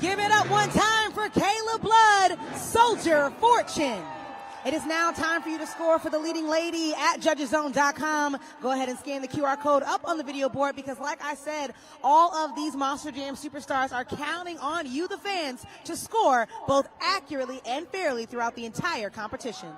Give it up one time for Kayla Blood, Soldier Fortune. It is now time for you to score for the leading lady at judgeszone.com. Go ahead and scan the QR code up on the video board because, like I said, all of these Monster Jam superstars are counting on you, the fans, to score both accurately and fairly throughout the entire competition.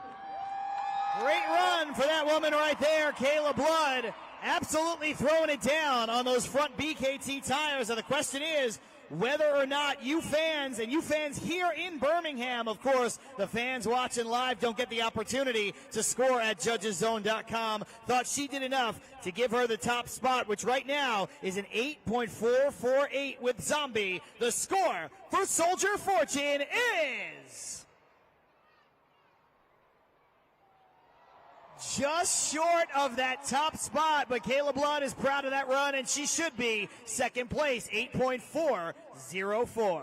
Great run for that woman right there, Kayla Blood. Absolutely throwing it down on those front BKT tires. And the question is whether or not you fans, and you fans here in Birmingham, of course, the fans watching live don't get the opportunity to score at judgeszone.com. Thought she did enough to give her the top spot, which right now is an 8.448 with Zombie. The score for Soldier Fortune is just short of that top spot, but Kayla Blood is proud of that run, and she should be second place, 8.404.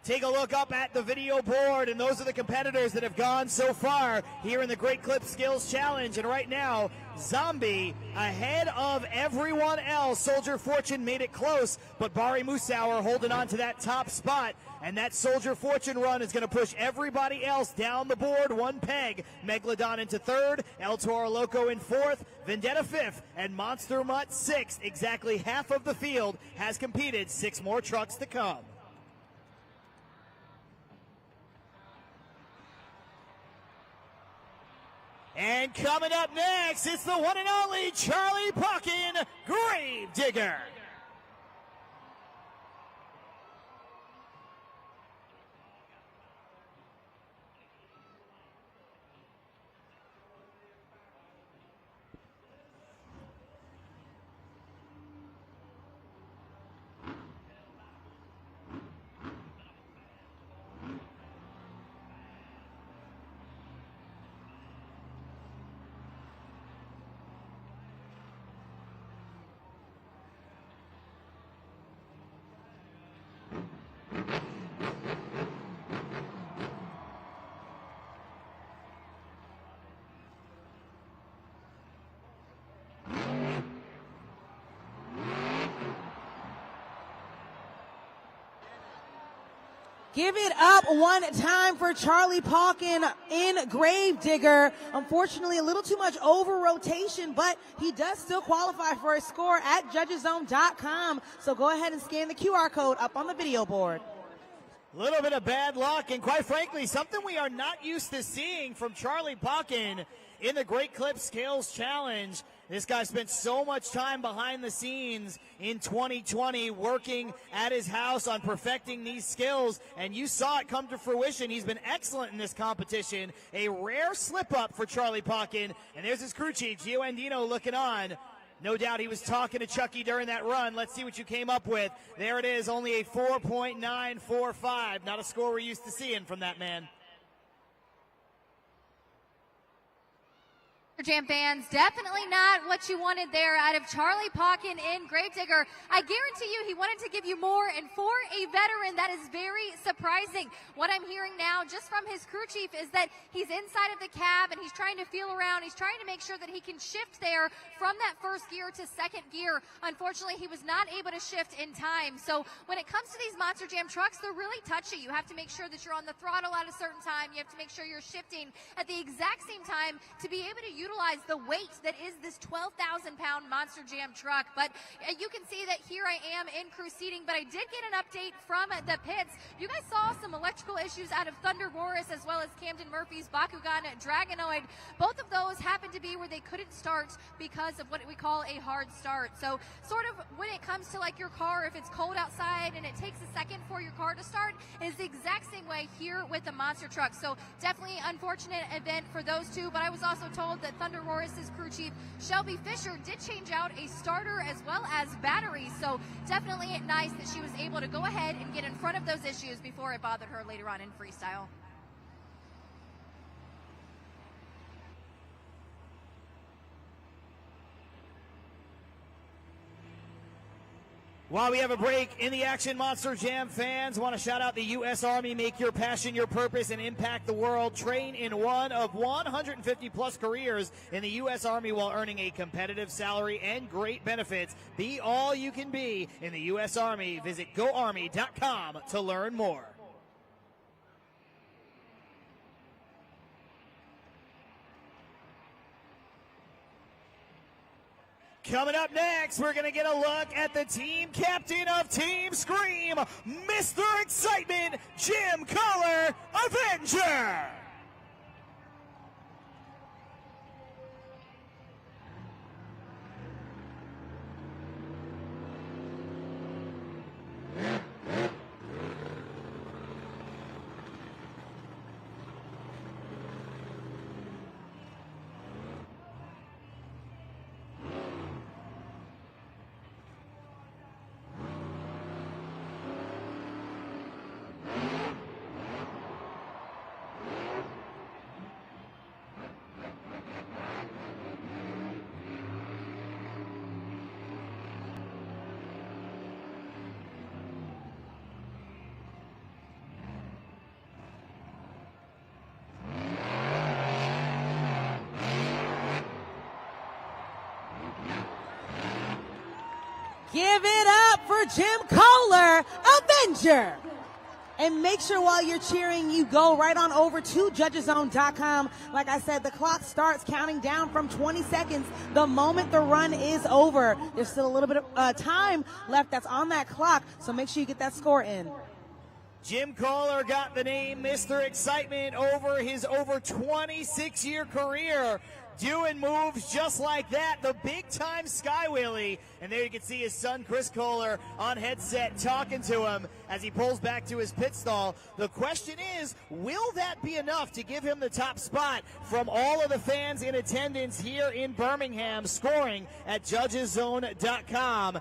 Take a look up at the video board, and those are the competitors that have gone so far here in the Great Clip Skills Challenge. And right now, Zombie ahead of everyone else. Soldier Fortune made it close, but Bari Musauer holding on to that top spot. And that Soldier Fortune run is going to push everybody else down the board one peg. Megalodon into third, El Toro Loco in fourth, Vendetta fifth, and Monster Mutt sixth. Exactly half of the field has competed. 6 more trucks to come. And coming up next, it's the one and only Charlie Pockin, Gravedigger. Give it up one time for Charlie Pockin in Gravedigger. Unfortunately, a little too much over rotation, but he does still qualify for a score at judgeszone.com. So go ahead and scan the QR code up on the video board. A little bit of bad luck, and quite frankly, something we are not used to seeing from Charlie Pockin in the Great Clip Skills Challenge. This guy spent so much time behind the scenes in 2020 working at his house on perfecting these skills, and you saw it come to fruition. He's been excellent in this competition. A rare slip-up for Charlie Pockin, and there's his crew chief, Gio Andino, looking on. No doubt he was talking to Chucky during that run. Let's see what you came up with. There it is, only a 4.945. Not a score we're used to seeing from that man. Jam fans, definitely not what you wanted there out of Charlie Pockin in Gravedigger. I guarantee you he wanted to give you more, and for a veteran, that is very surprising. What I'm hearing now just from his crew chief is that he's inside of the cab and he's trying to feel around. He's trying to make sure that he can shift there from that first gear to second gear. Unfortunately, he was not able to shift in time. So when it comes to these Monster Jam trucks, they're really touchy. You have to make sure that you're on the throttle at a certain time. You have to make sure you're shifting at the exact same time to be able to utilize the weight that is this 12,000-pound Monster Jam truck. But you can see that here I am in crew seating, but I did get an update from the pits. You guys saw some electrical issues out of Thunder Boris as well as Camden Murphy's Bakugan Dragonoid. Both of those happened to be where they couldn't start because of what we call a hard start. So sort of when it comes to like your car, if it's cold outside and it takes a second for your car to start, is the exact same way here with the monster truck. So definitely unfortunate event for those two, but I was also told that Thunder Roris's crew chief Shelby Fisher did change out a starter as well as batteries, so definitely nice that she was able to go ahead and get in front of those issues before it bothered her later on in freestyle. While we have a break in the action, Monster Jam fans, want to shout out the U.S. Army. Make your passion your purpose and impact the world. Train in one of 150-plus careers in the U.S. Army while earning a competitive salary and great benefits. Be all you can be in the U.S. Army. Visit GoArmy.com to learn more. Coming up next, we're going to get a look at the team captain of Team Scream, Mr. Excitement, Jim Collar, Avenger. Give it up for Jim Collar, Avenger. And make sure while you're cheering, you go right on over to judgeszone.com. Like I said, the clock starts counting down from 20 seconds the moment the run is over. There's still a little bit of time left that's on that clock, so make sure you get that score in. Jim Collar got the name Mr. Excitement over his over 26-year career, doing moves just like that, the big-time Sky Wheelie. And there you can see his son, Chris Collar, on headset talking to him as he pulls back to his pit stall. The question is, will that be enough to give him the top spot from all of the fans in attendance here in Birmingham, scoring at judgeszone.com?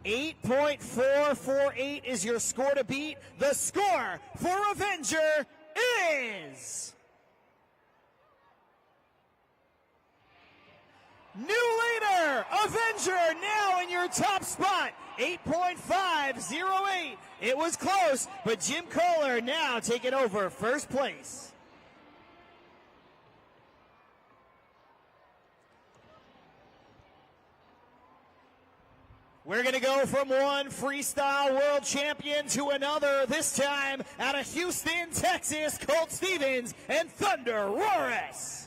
8.448 is your score to beat. The score for Avenger is... new leader, Avenger, now in your top spot, 8.508. It was close, but Jim Collar now taking over first place. We're going to go from one freestyle world champion to another, this time out of Houston, Texas, Colt Stevens and Thunder Roaris.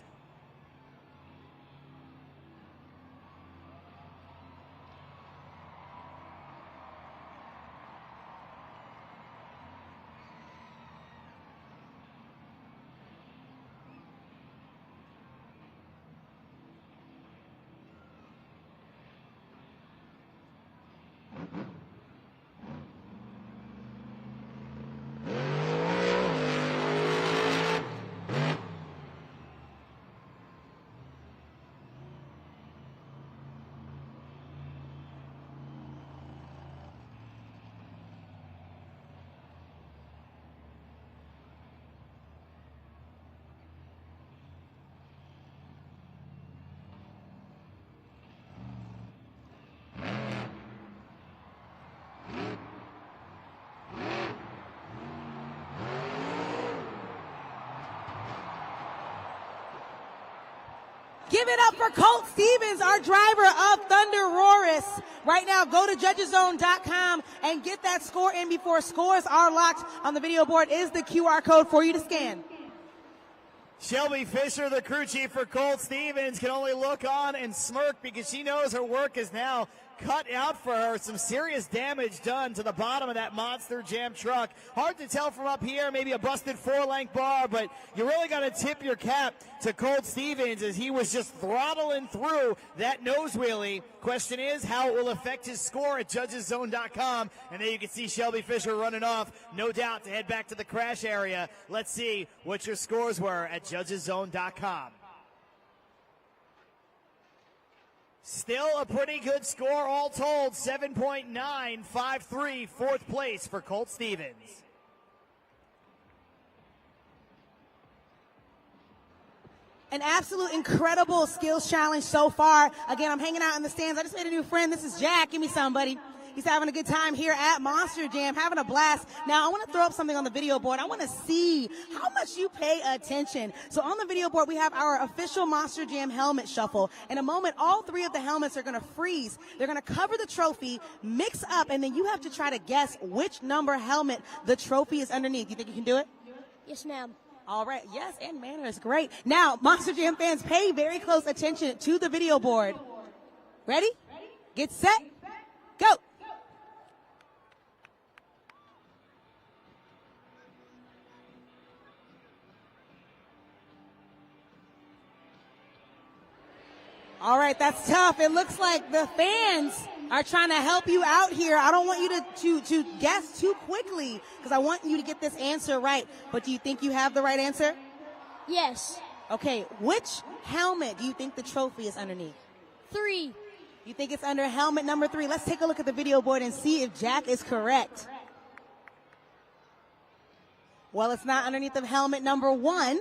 Give it up for Colt Stevens, our driver of Thunder Roaris. Right now, go to judgeszone.com and get that score in before scores are locked. On the video board is the QR code for you to scan. Shelby Fisher, the crew chief for Colt Stevens, can only look on and smirk because she knows her work is now cut out for her. Some serious damage done to the bottom of that Monster Jam truck. Hard to tell from up here, maybe a busted 4-length bar, but you really got to tip your cap to Colt Stevens as he was just throttling through that nose wheelie. Question is how it will affect his score at judgeszone.com. And there you can see Shelby Fisher running off, no doubt, to head back to the crash area. Let's see what your scores were at judgeszone.com. Still a pretty good score all told, 7.953, fourth place for Colt Stevens. An absolute incredible skills challenge so far. Again, I'm hanging out in the stands. I just made a new friend. This is Jack. Give me some, buddy. He's having a good time here at Monster Jam, having a blast. Now, I want to throw up something on the video board. I want to see how much you pay attention. So on the video board, we have our official Monster Jam helmet shuffle. In a moment, all three of the helmets are going to freeze. They're going to cover the trophy, mix up, and then you have to try to guess which number helmet the trophy is underneath. You think you can do it? Yes, ma'am. All right. Yes, and manners. Great. Now, Monster Jam fans, pay very close attention to the video board. Ready? Get set. Go. All right, that's tough. It looks like the fans are trying to help you out here. I don't want you to guess too quickly because I want you to get this answer right. But do you think you have the right answer? Yes. Okay, which helmet do you think the trophy is underneath? 3. You think it's under helmet number 3? Let's take a look at the video board and see if Jack is correct. Well, it's not underneath of helmet number 1.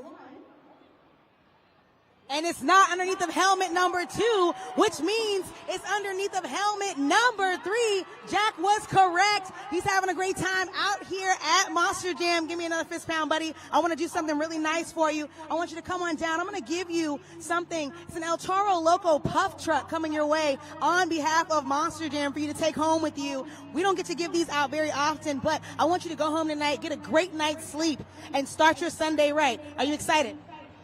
And it's not underneath of helmet number 2, which means it's underneath of helmet number 3. Jack was correct. He's having a great time out here at Monster Jam. Give me another fist pound, buddy. I want to do something really nice for you. I want you to come on down. I'm going to give you something. It's an Toro Loco puff truck coming your way on behalf of Monster Jam for you to take home with you. We don't get to give these out very often, but I want you to go home tonight, get a great night's sleep, and start your Sunday right. Are you excited?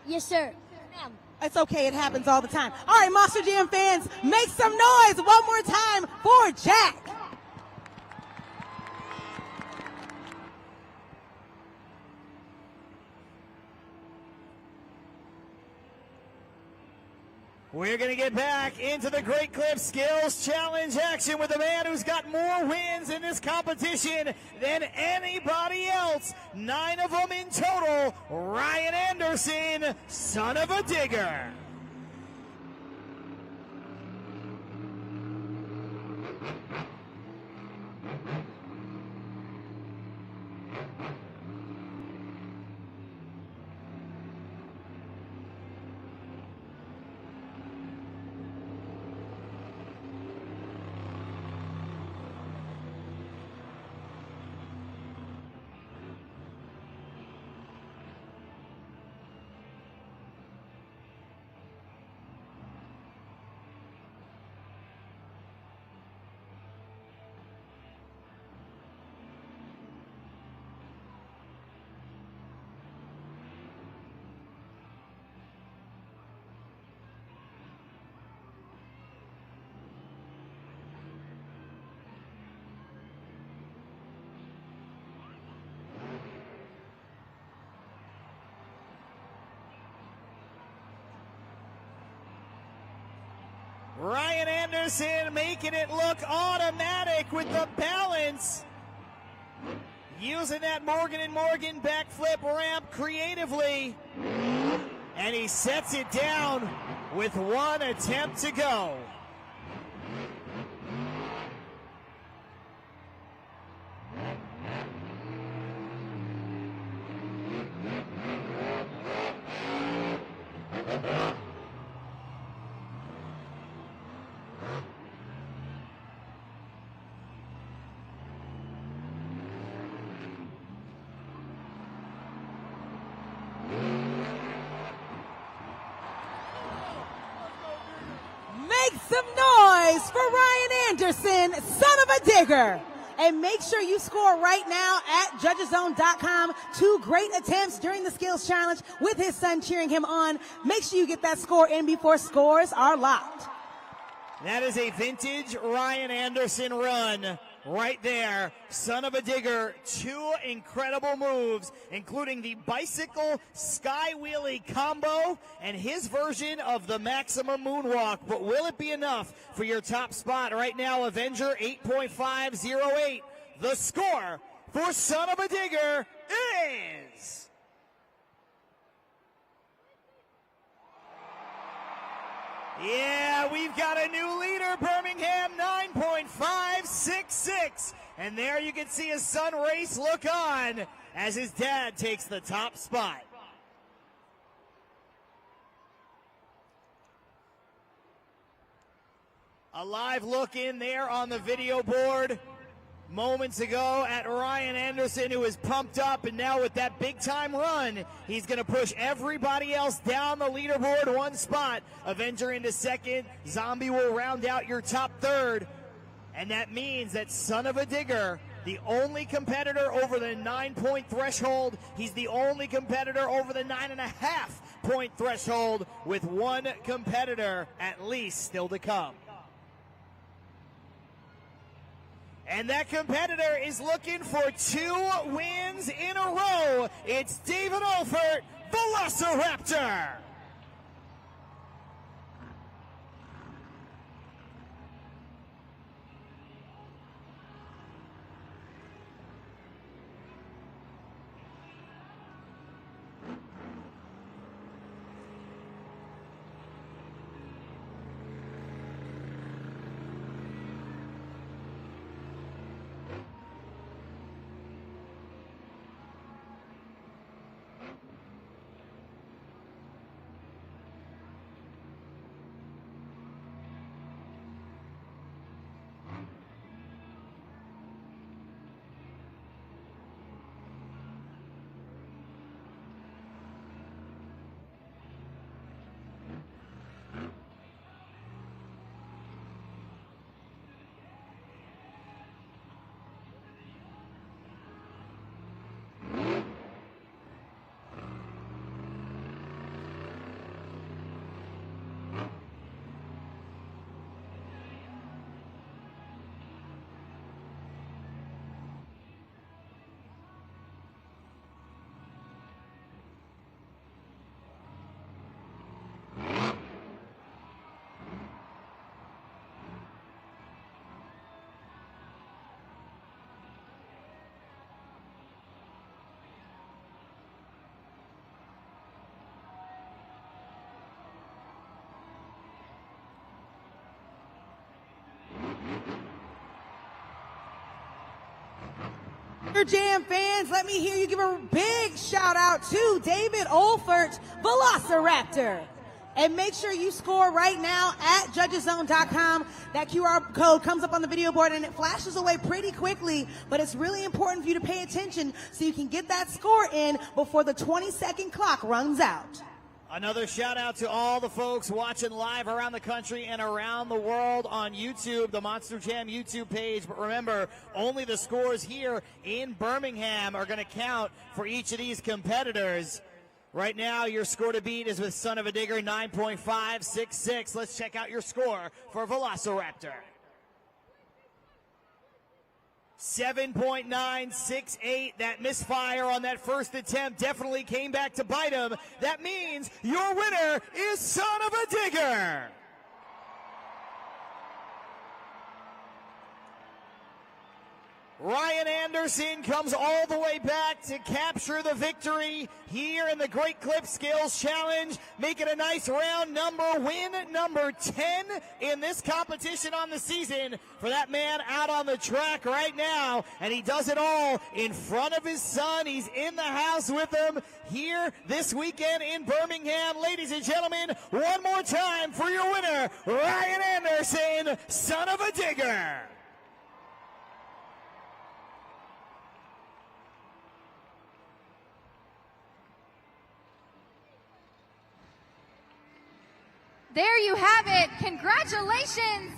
Yes, sir. Ma'am. It's okay. It happens all the time. All right, Monster Jam fans, make some noise one more time for Jack. We're going to get back into the Great Clip Skills Challenge action with a man who's got more wins in this competition than anybody else. 9 of them in total. Ryan Anderson, son of a digger. Ryan Anderson making it look automatic with the balance. Using that Morgan & Morgan backflip ramp creatively. And he sets it down with 1 attempt to go. Make some noise for Ryan Anderson, son of a digger. And make sure you score right now at judgeszone.com. 2 great attempts during the skills challenge with his son cheering him on. Make sure you get that score in before scores are locked. That is a vintage Ryan Anderson run right there. Son of a digger, 2 incredible moves, including the bicycle sky wheelie combo and his version of the maximum moonwalk. But will it be enough for your top spot? Right now, Avenger 8.508. The score for Son of a Digger is... Yeah, we've got a new leader, Birmingham, 9.566. And there you can see his son Race look on as his dad takes the top spot. A live look in there on the video board moments ago at Ryan Anderson, who is pumped up, and now with that big-time run, he's going to push everybody else down the leaderboard one spot. Avenger into second. Zombie will round out your top third, and that means that Son of a Digger, the only competitor over the 9-point threshold, he's the only competitor over the 9.5-point threshold, with one competitor at least still to come. And that competitor is looking for 2 wins in a row. It's David Olfert, Velociraptor. Jam fans, let me hear you give a big shout out to David Olfert, Velociraptor. And make sure you score right now at judgeszone.com. That QR code comes up on the video board and it flashes away pretty quickly, but it's really important for you to pay attention so you can get that score in before the 20-second clock runs out. Another shout out to all the folks watching live around the country and around the world on YouTube, the Monster Jam YouTube page. But remember, only the scores here in Birmingham are going to count for each of these competitors. Right now, your score to beat is with Son of a Digger, 9.566. Let's check out your score for Velociraptor. 7.968. That misfire on that first attempt definitely came back to bite him. That means your winner is Son of a Digger. Ryan Anderson comes all the way back to capture the victory here in the Great Clip Skills Challenge, making a nice round number, win number 10 in this competition on the season for that man out on the track right now. And he does it all in front of his son. He's in the house with him here this weekend in Birmingham. Ladies and gentlemen, one more time for your winner, Ryan Anderson, Son of a Digger. There you have it. Congratulations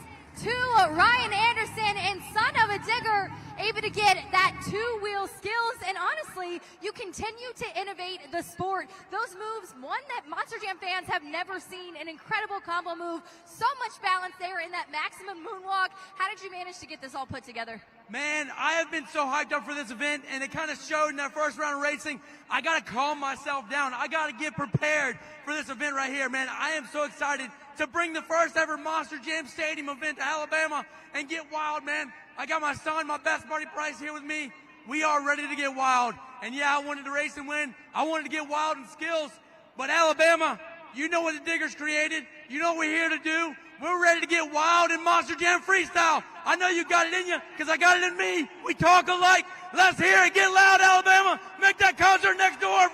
to Ryan Anderson and Son of a Digger, able to get that 2-wheel skills. And honestly, you continue to innovate the sport. Those moves, one that Monster Jam fans have never seen, an incredible combo move. So much balance there in that maximum moonwalk. How did you manage to get this all put together? Man, I have been so hyped up for this event, and it kind of showed in that first round of racing. I got to calm myself down. I got to get prepared for this event right here, man. I am so excited to bring the first ever Monster Jam Stadium event to Alabama and get wild, man. I got my son, my best buddy Bryce, here with me. We are ready to get wild. And yeah, I wanted to race and win. I wanted to get wild in skills. But Alabama, you know what the Diggers created. You know what we're here to do. We're ready to get wild in Monster Jam Freestyle. I know you got it in you, because I got it in me. We talk alike. Let's hear it. Get loud, Alabama. Make that concert next door.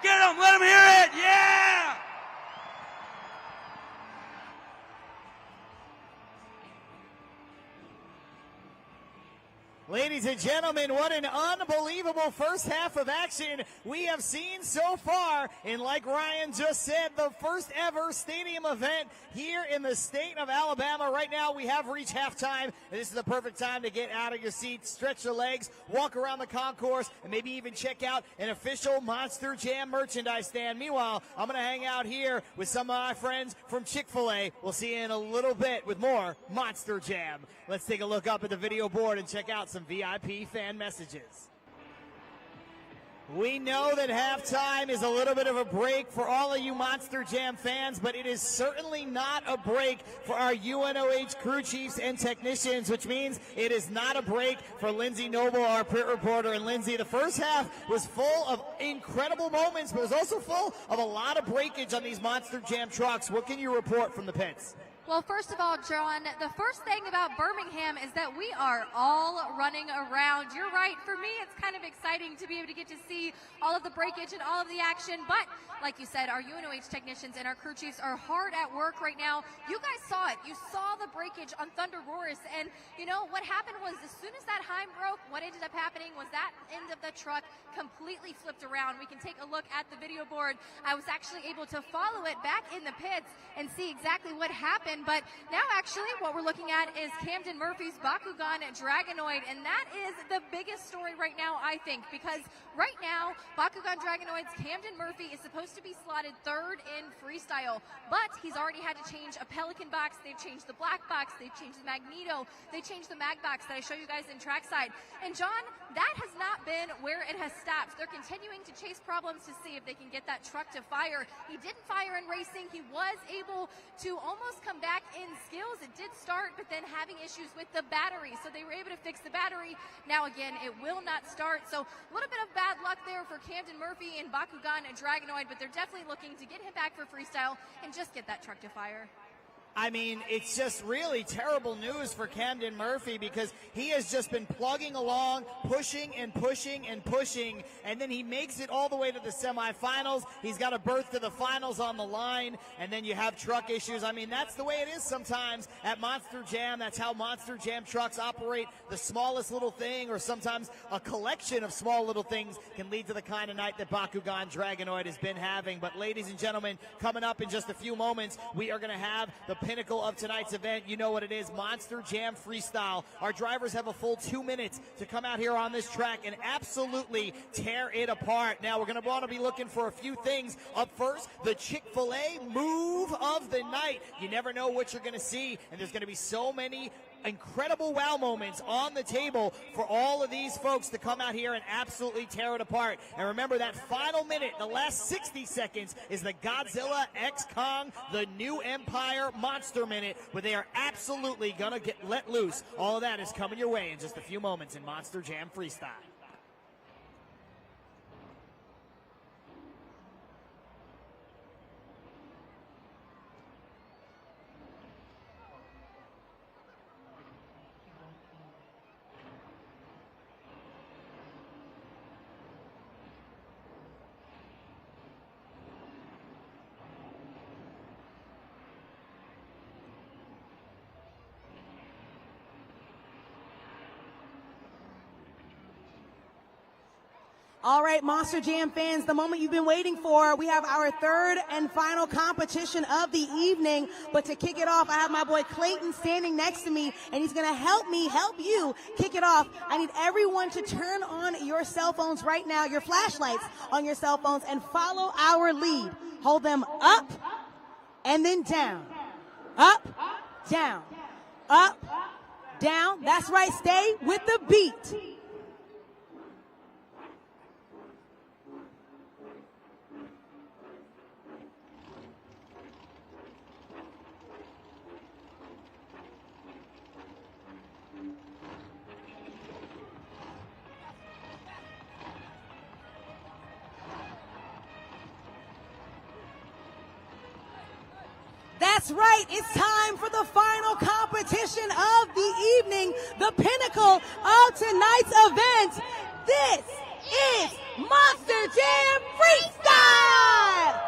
Get them. Let them hear it. Yeah! Ladies and gentlemen, what an unbelievable first half of action we have seen so far. And like Ryan just said, the first ever stadium event here in the state of Alabama. Right now we have reached halftime, and this is the perfect time to get out of your seat, stretch your legs, walk around the concourse, and maybe even check out an official Monster Jam merchandise stand. Meanwhile, I'm going to hang out here with some of my friends from Chick-fil-A. We'll see you in a little bit with more Monster Jam. Let's take a look up at the video board and check out some VIP fan messages. We know that halftime is a little bit of a break for all of you Monster Jam fans, but it is certainly not a break for our UNOH crew chiefs and technicians, which means it is not a break for Lindsay Noble, our pit reporter. And Lindsay, the first half was full of incredible moments, but it was also full of a lot of breakage on these Monster Jam trucks. What can you report from the pits? Well, first of all, John, the first thing about Birmingham is that we are all running around. You're right. For me, it's kind of exciting to be able to get to see all of the breakage and all of the action. But like you said, our UNOH technicians and our crew chiefs are hard at work right now. You guys saw it. You saw the breakage on Thunder Roars. And, you know, what happened was as soon as that Heim broke, what ended up happening was that end of the truck completely flipped around. We can take a look at the video board. I was actually able to follow it back in the pits and see exactly what happened. But now actually what we're looking at is Camden Murphy's Bakugan Dragonoid, and that is the biggest story right now, I think, because right now Bakugan Dragonoid's Camden Murphy is supposed to be slotted third in freestyle, but he's already had to change a Pelican box, they've changed the black box, they've changed the Magneto, they changed the Mag box that I show you guys in trackside. And John, that has not been where it has stopped. They're continuing to chase problems to see if they can get that truck to fire. He didn't fire in racing. He was able to almost come back in skills. It did start, but then having issues with the battery. So they were able to fix the battery. Now again, it will not start. So a little bit of bad luck there for Camden Murphy and Bakugan Dragonoid, but they're definitely looking to get him back for freestyle and just get that truck to fire. I mean, it's just really terrible news for Camden Murphy because he has just been plugging along, pushing and pushing and pushing, and then he makes it all the way to the semifinals. He's got a berth to the finals on the line, and then you have truck issues. I mean, that's the way it is sometimes at Monster Jam. That's how Monster Jam trucks operate. The smallest little thing, or sometimes a collection of small little things, can lead to the kind of night that Bakugan Dragonoid has been having. But ladies and gentlemen, coming up in just a few moments, we are going to have the pinnacle of tonight's event. You know what it is, Monster Jam Freestyle. Our drivers have a full 2 minutes to come out here on this track and absolutely tear it apart. Now, we're going to want to be looking for a few things. Up first, the Chick-fil-A move of the night. You never know what you're going to see, and there's going to be so many incredible wow moments on the table for all of these folks to come out here and absolutely tear it apart. And remember, that final minute, the last 60 seconds, is the Godzilla X Kong, the New Empire Monster Minute, where they are absolutely gonna get let loose. All of that is coming your way in just a few moments in Monster Jam Freestyle. All right, Monster Jam fans, the moment you've been waiting for. We have our third and final competition of the evening. But to kick it off, I have my boy Clayton standing next to me, and he's going to help you kick it off. I need everyone to turn on your cell phones right now, your flashlights on your cell phones, and follow our lead. Hold them up and then down. Up, down. Up, down. That's right, stay with the beat. That's right, it's time for the final competition of the evening, the pinnacle of tonight's event. This is Monster Jam Freestyle!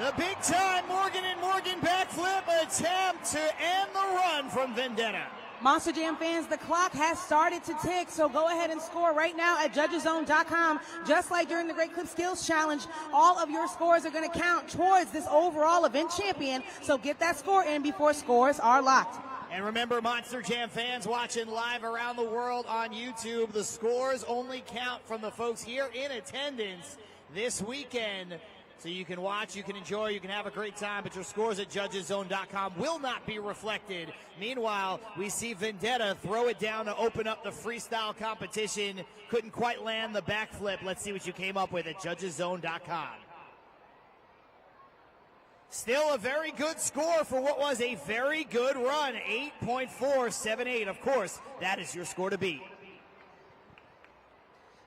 The big time Morgan and Morgan backflip attempt to end the run from Vendetta. Monster Jam fans, the clock has started to tick, so go ahead and score right now at judgeszone.com. Just like during the Great Clip Skills Challenge, all of your scores are going to count towards this overall event champion, so get that score in before scores are locked. And remember, Monster Jam fans watching live around the world on YouTube, the scores only count from the folks here in attendance this weekend. So you can watch, you can enjoy, you can have a great time, but your scores at judgeszone.com will not be reflected. Meanwhile, we see Vendetta throw it down to open up the freestyle competition. Couldn't quite land the backflip. Let's see what you came up with at judgeszone.com. Still a very good score for what was a very good run, 8.478. Of course, that is your score to beat.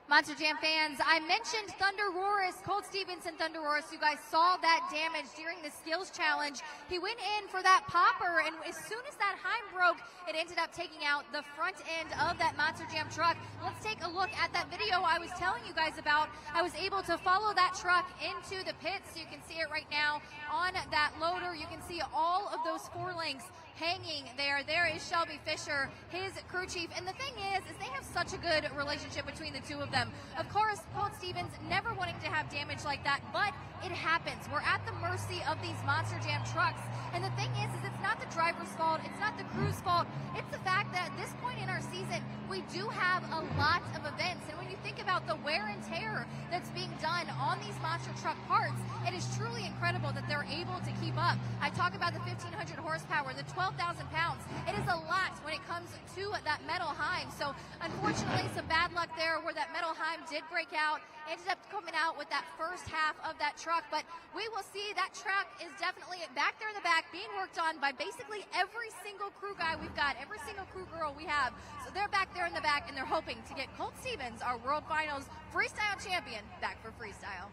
Monster Jam fans, I mentioned Thunder Roris, Colt Stevenson Thunder Roris. You guys saw that damage during the skills challenge. He went in for that popper, and as soon as that Heim broke, it ended up taking out the front end of that Monster Jam truck. Let's take a look at that video I was telling you guys about. I was able to follow that truck into the pits. You can see it right now on that loader. You can see all of those 4 links hanging there. There is Shelby Fisher, his crew chief. And the thing is they have such a good relationship between the two of them. Of course, Colt Stevens never wanting to have damage like that, but it happens. We're at the mercy of these Monster Jam trucks. And the thing is it's not the driver's fault, it's not the crew's fault. It's the fact that at this point in our season, we do have a lot of events. And when you think about the wear and tear that's being done on these monster truck parts, it is truly incredible that they're able to keep up. I talk about the 1,500 horsepower, the 12,000 pounds. It is a lot when it comes to that metal Heim. So unfortunately, some bad luck there where that metal Heim did break out, ended up coming out with that first half of that truck. But we will see that truck is definitely back there in the back being worked on by basically every single crew guy we've got, every single crew girl we have. So they're back there in the back, and they're hoping to get Colt Stevens, our World Finals Freestyle champion, back for Freestyle.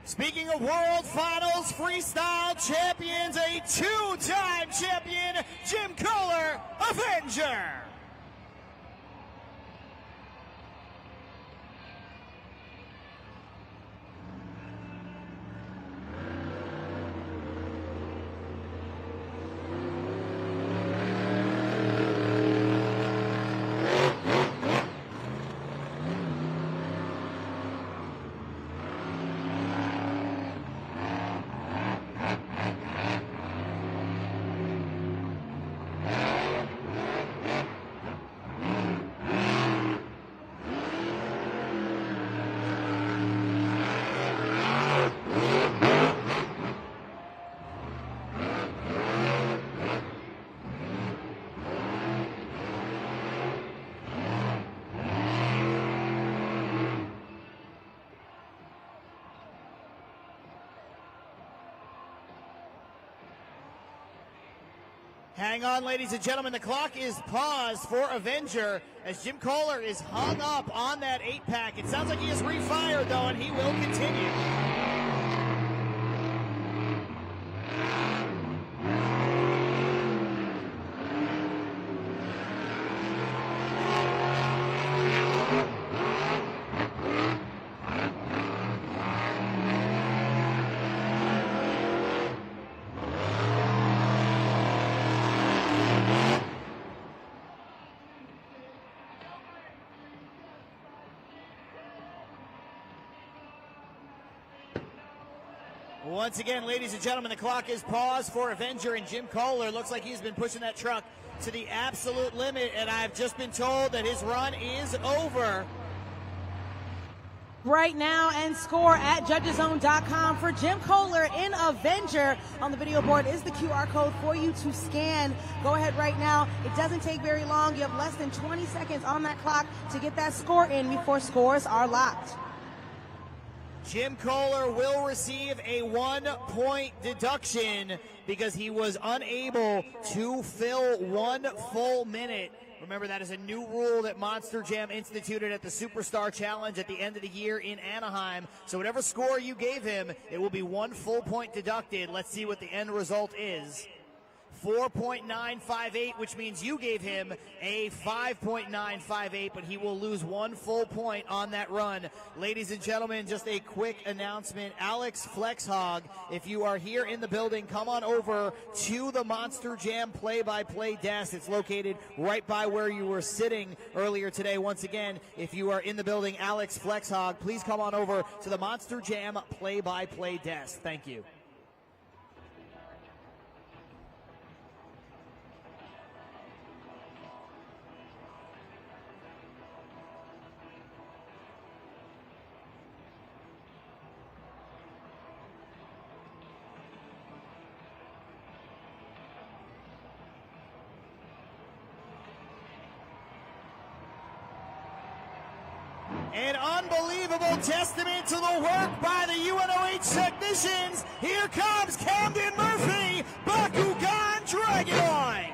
Speaking of World Finals Freestyle champions, a 2-time champion, Jim Kohler, Avenger. Hang on, ladies and gentlemen. The clock is paused for Avenger as Jim Kohler is hung up on that 8-pack. It sounds like he is refired, though, and he will continue. Once again, ladies and gentlemen, the clock is paused for Avenger and Jim Kohler. Looks like he's been pushing that truck to the absolute limit, and I've just been told that his run is over. Right now and score at judgeszone.com for Jim Kohler in Avenger. On the video board is the QR code for you to scan. Go ahead right now. It doesn't take very long. You have less than 20 seconds on that clock to get that score in before scores are locked. Jim Kohler will receive a 1-point deduction because he was unable to fill 1 full minute. Remember, that is a new rule that Monster Jam instituted at the Superstar Challenge at the end of the year in Anaheim. So whatever score you gave him, it will be 1 full point deducted. Let's see what the end result is. 4.958, which means you gave him a 5.958, but he will lose 1 full point on that run. Ladies and gentlemen, just a quick announcement. Alex Flexhog, if you are here in the building, come on over to the Monster Jam play-by-play desk. It's located right by where you were sitting earlier today. Once again, if you are in the building, Alex Flexhog, please come on over to the Monster Jam play-by-play desk. Thank you. An unbelievable testament to the work by the UNOH technicians. Here comes Camden Murphy, Bakugan Dragonoid.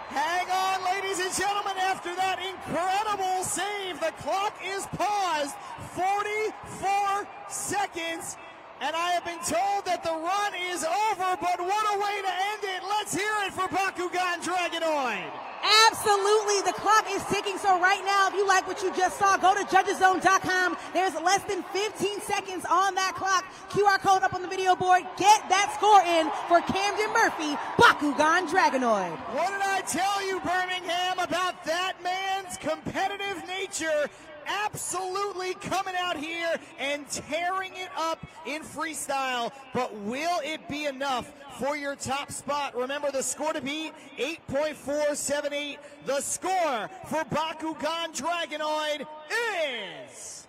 Hang on, ladies and gentlemen, after that incredible save, the clock is paused, 44 seconds, and I have been told that the run is over, but what a way to end it. Let's hear it for Bakugan Dragonoid. Absolutely, the clock is ticking, so right now, if you like what you just saw, go to judgeszone.com. There's less than 15 seconds on that clock. QR code up on the video board. Get that score in for Camden Murphy, Bakugan Dragonoid. What did I tell you, Birmingham, about that man's competitive nature? Absolutely coming out here and tearing it up in freestyle, but will it be enough for your top spot? Remember, the score to beat, 8.478. The score for Bakugan Dragonoid is...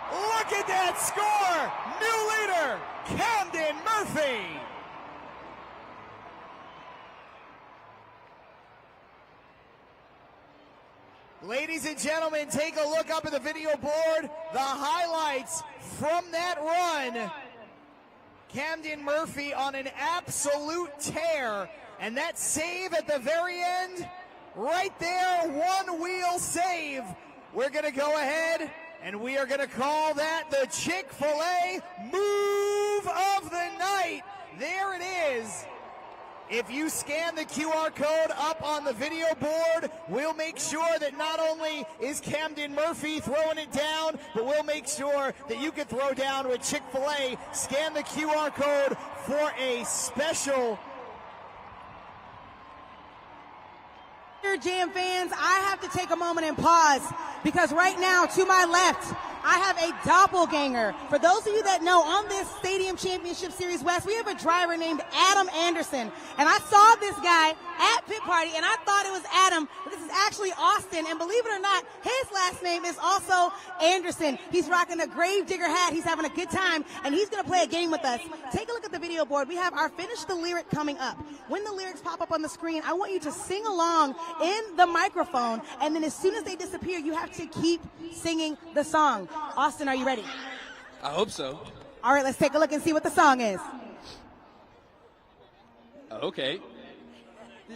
Look at that score! New leader, Camden Murphy! Ladies and gentlemen, take a look up at the video board. The highlights from that run. Camden Murphy on an absolute tear. And that save at the very end, right there, one wheel save. We're going to go ahead and we are going to call that the Chick-fil-A move of the night. There it is. If you scan the QR code up on the video board, we'll make sure that not only is Camden Murphy throwing it down, but we'll make sure that you can throw down with Chick-fil-A. Scan the QR code for a special. Jam fans, I have to take a moment and pause. because right now, to my left, I have a doppelganger. For those of you that know, on this Stadium Championship Series West, we have a driver named Adam Anderson. And I saw this guy at pit party, and I thought it was Adam, but this is actually Austin. And believe it or not, his last name is also Anderson. He's rocking a Gravedigger hat. He's having a good time, and he's going to play a game with us. Take a look at the video board. We have our Finish the Lyric coming up. When the lyrics pop up on the screen, I want you to sing along in the microphone, and then as soon as they disappear, you have to keep singing the song. Austin, are you ready? I hope so. All right, let's take a look and see what the song is. Okay.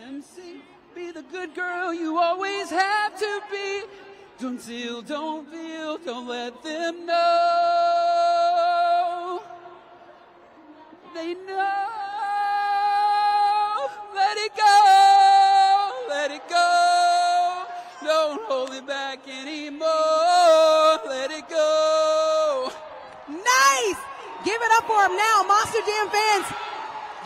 MC, be the good girl you always have to be. Don't feel, don't let them know. They know. Let it go, let it go. Don't hold it back anymore. Let it go. Nice! Give it up for him now, Monster Jam fans.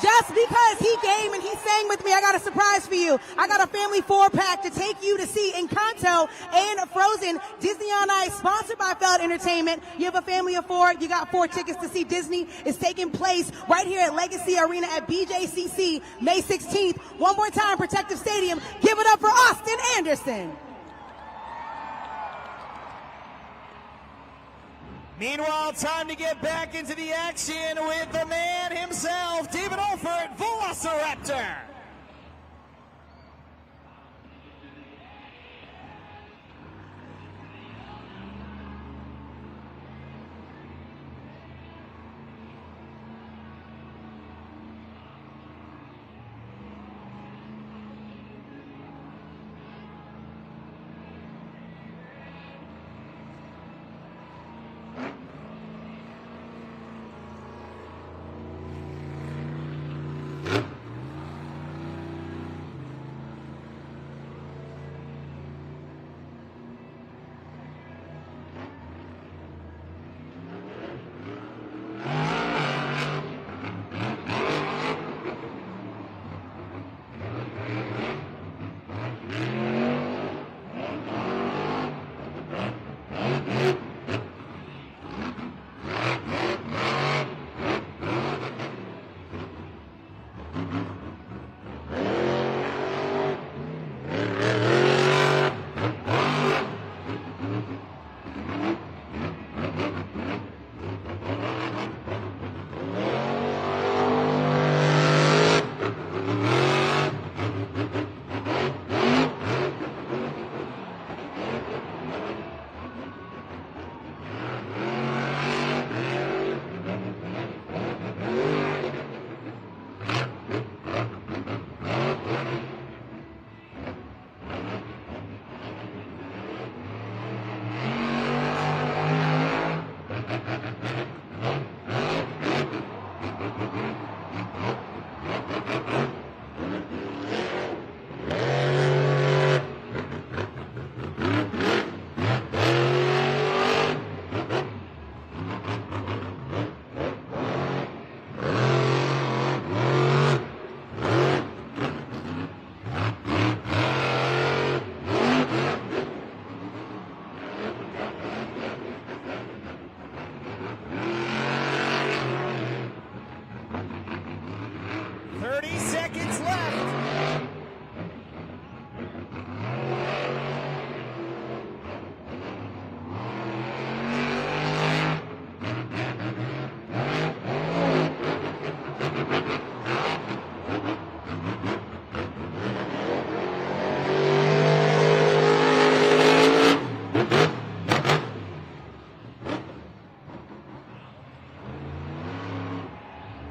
Just because he came and he sang with me, I got a surprise for you. I got a family 4-pack to take you to see Encanto and Frozen. Disney on Ice, sponsored by Feld Entertainment. You have a family of 4. You got 4 tickets to see Disney. It's taking place right here at Legacy Arena at BJCC, May 16th. One more time, Protective Stadium. Give it up for Austin Anderson. Meanwhile, time to get back into the action with the man himself, David Olfert, Velociraptor.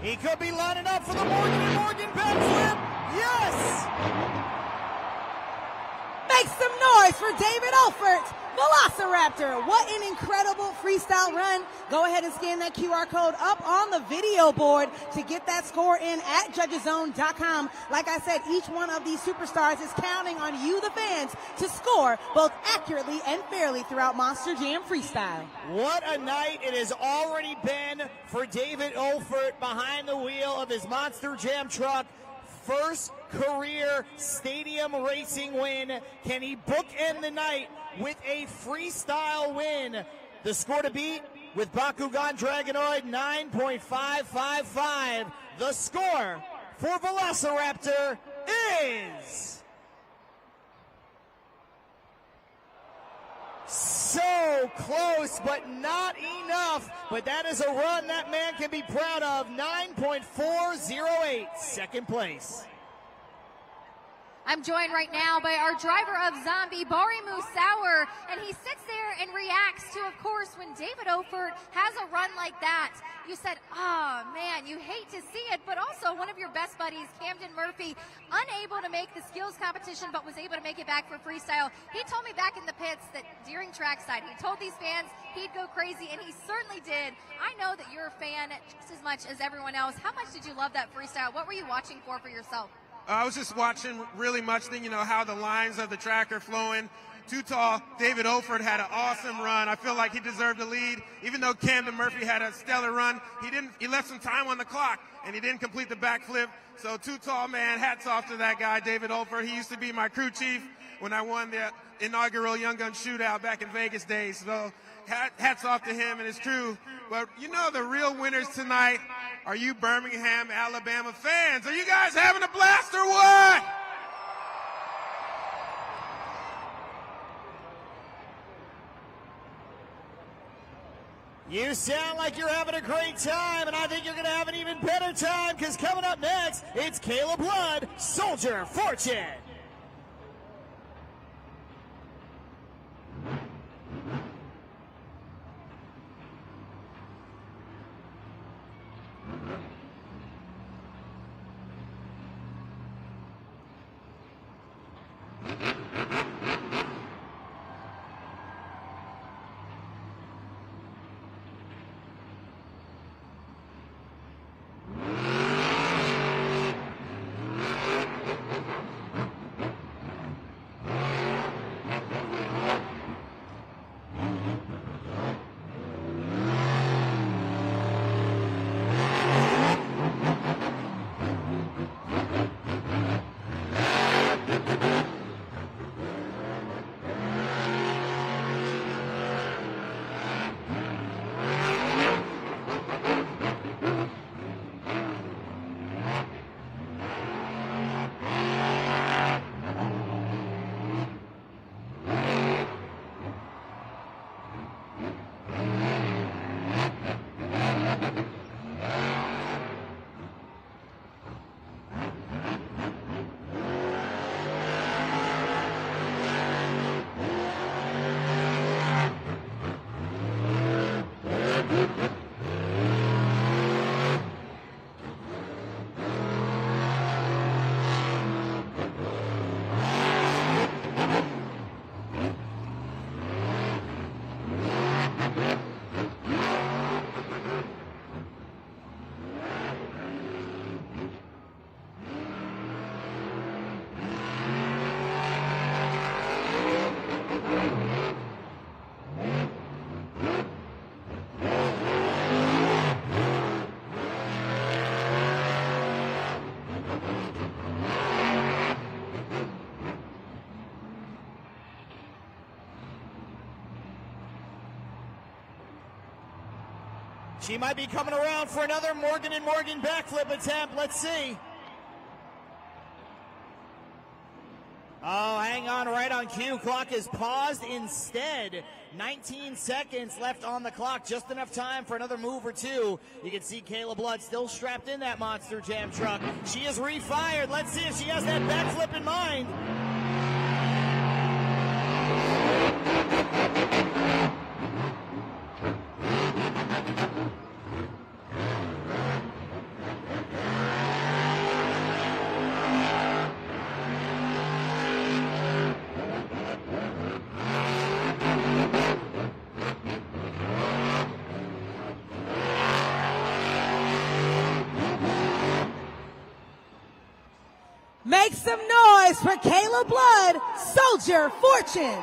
He could be lining up for the Morgan & Morgan backflip. Yes! Make some noise for David Olfert, Velociraptor. What an incredible freestyle run. Go ahead and scan that QR code up on the video board to get that score in at judgeszone.com. Like I said, each one of these superstars is counting on you, the fans, to score both accurately and fairly throughout Monster Jam Freestyle. What a night it has already been for David Olfert behind the wheel of his Monster Jam truck. first career stadium racing win. Can he bookend the night with a freestyle win? The score to beat with Bakugan Dragonoid, 9.555. The score for Velociraptor is so close, but not enough. But that is a run that man can be proud of. 9.408, second place. I'm joined right now by our driver of Zombie, Bari Musauer, and he sits there and reacts to, of course, when David Ofert has a run like that. You said, oh man, you hate to see it, but also one of your best buddies, Camden Murphy, unable to make the skills competition, but was able to make it back for freestyle. He told me back in the pits that during trackside, he told these fans he'd go crazy, and he certainly did. I know that you're a fan just as much as everyone else. How much did you love that freestyle? What were you watching for yourself? I was just watching really much, how the lines of the track are flowing. Too Tall, David Ofert had an awesome run. I feel like he deserved the lead. Even though Camden Murphy had a stellar run, he left some time on the clock, and he didn't complete the backflip. So Too Tall, man, hats off to that guy, David Ofert. He used to be my crew chief when I won the inaugural Young Gun Shootout back in Vegas days. So hats off to him and his crew. But the real winners tonight are you Birmingham, Alabama fans. Are you guys having a blast or what? You sound like you're having a great time, and I think you're going to have an even better time, because coming up next, it's Caleb Blood, Soldier Fortune. She might be coming around for another Morgan & Morgan backflip attempt. Let's see. Oh, hang on, right on cue. Clock is paused instead. 19 seconds left on the clock. Just enough time for another move or two. You can see Kayla Blood still strapped in that Monster Jam truck. She is refired. Let's see if she has that backflip in mind. Make some noise for Kayla Blood, Soldier Fortune.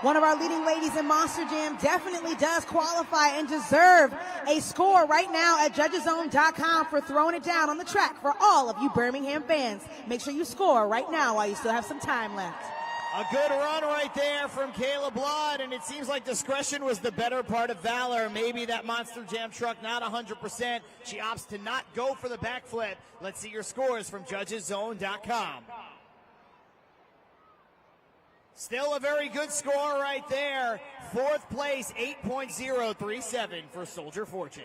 One of our leading ladies in Monster Jam definitely does qualify and deserve a score right now at judgeszone.com for throwing it down on the track for all of you Birmingham fans. Make sure you score right now while you still have some time left. A good run right there from Kayla Blood, and it seems like discretion was the better part of valor. Maybe that Monster Jam truck not 100%. She opts to not go for the backflip. Let's see your scores from judgeszone.com. Still a very good score right there. Fourth place, 8.037 for Soldier Fortune.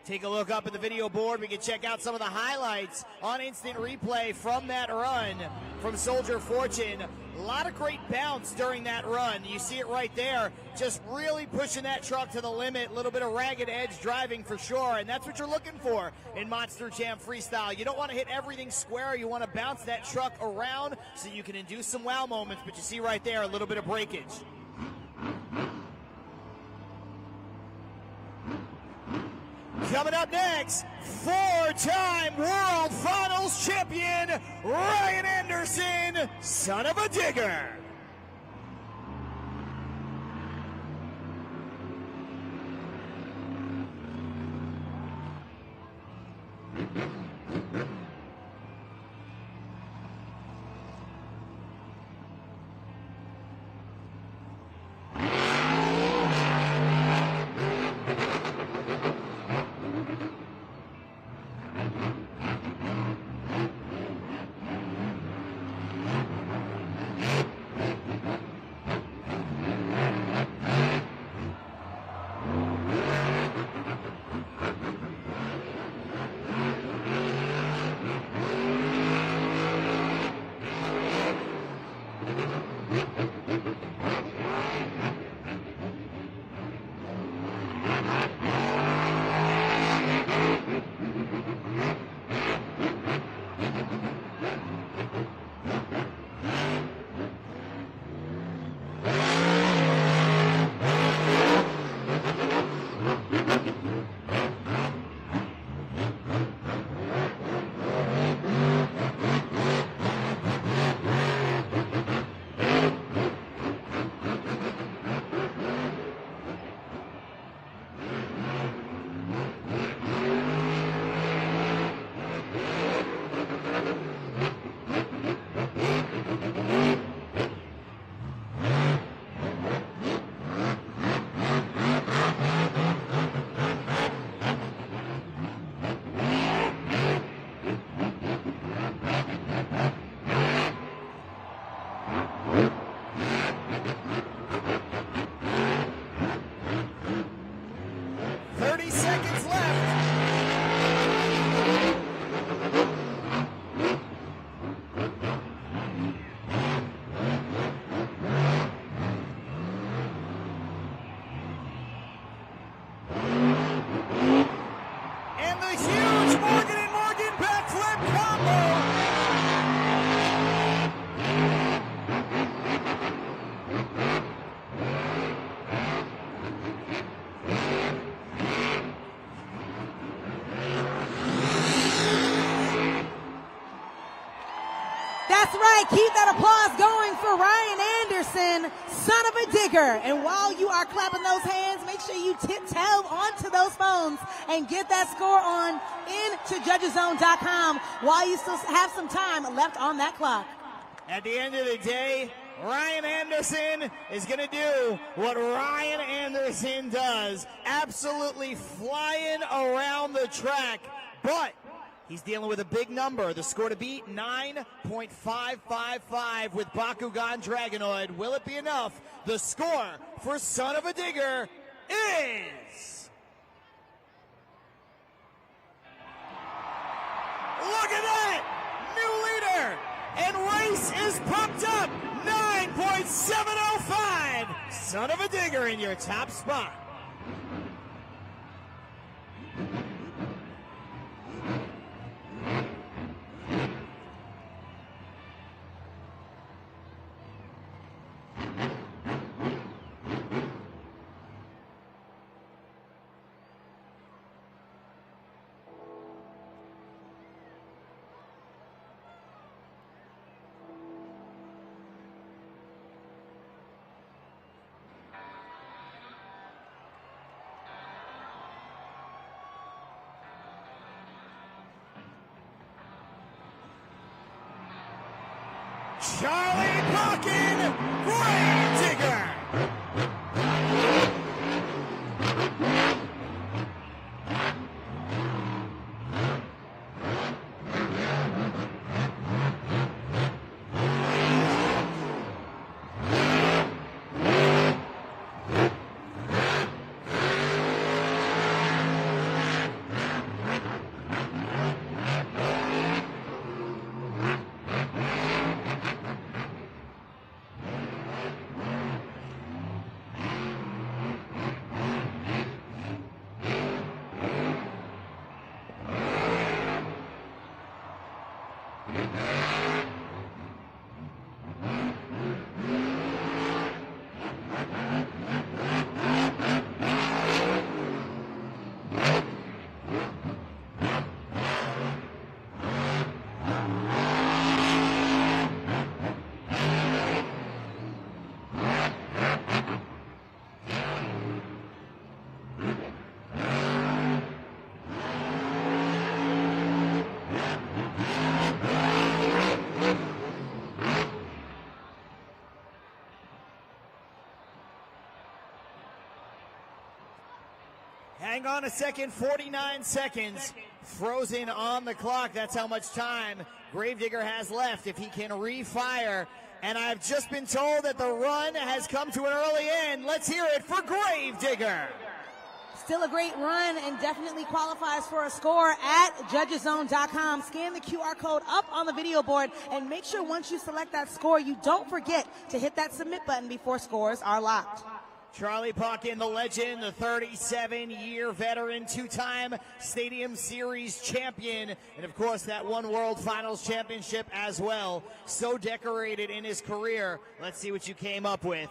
Take a look up at the video board. We can check out some of the highlights on instant replay from that run from Soldier Fortune. A lot of great bounce during that run. You see it right there, just really pushing that truck to the limit. A little bit of ragged edge driving for sure, and that's what you're looking for in Monster Jam Freestyle. You don't want to hit everything square. You want to bounce that truck around so you can induce some wow moments, but you see right there a little bit of breakage. Coming up next, four-time World Finals champion, Ryan Anderson, son of a digger. That's right. Keep that applause going for Ryan Anderson, son of a digger. And while you are clapping those hands, make sure you tap onto those phones and get that score on into judgeszone.com while you still have some time left on that clock. At the end of the day, Ryan Anderson is going to do what Ryan Anderson does, absolutely flying around the track. But he's dealing with a big number. The score to beat, 9.555 with Bakugan Dragonoid. Will it be enough? The score for Son of a Digger is... Look at that! New leader! And race is pumped up! 9.705! Son of a Digger in your top spot. Charlie Pocket, Grave Digger. Hang on a second, 49 seconds. Frozen on the clock. That's how much time Gravedigger has left if he can refire. And I've just been told that the run has come to an early end. Let's hear it for Gravedigger. Still a great run and definitely qualifies for a score at judgeszone.com. Scan the QR code up on the video board and make sure once you select that score, you don't forget to hit that submit button before scores are locked. Charlie Puckin, the legend, the 37-year veteran, two-time Stadium Series champion, and of course that one World Finals championship as well. So decorated in his career. Let's see what you came up with.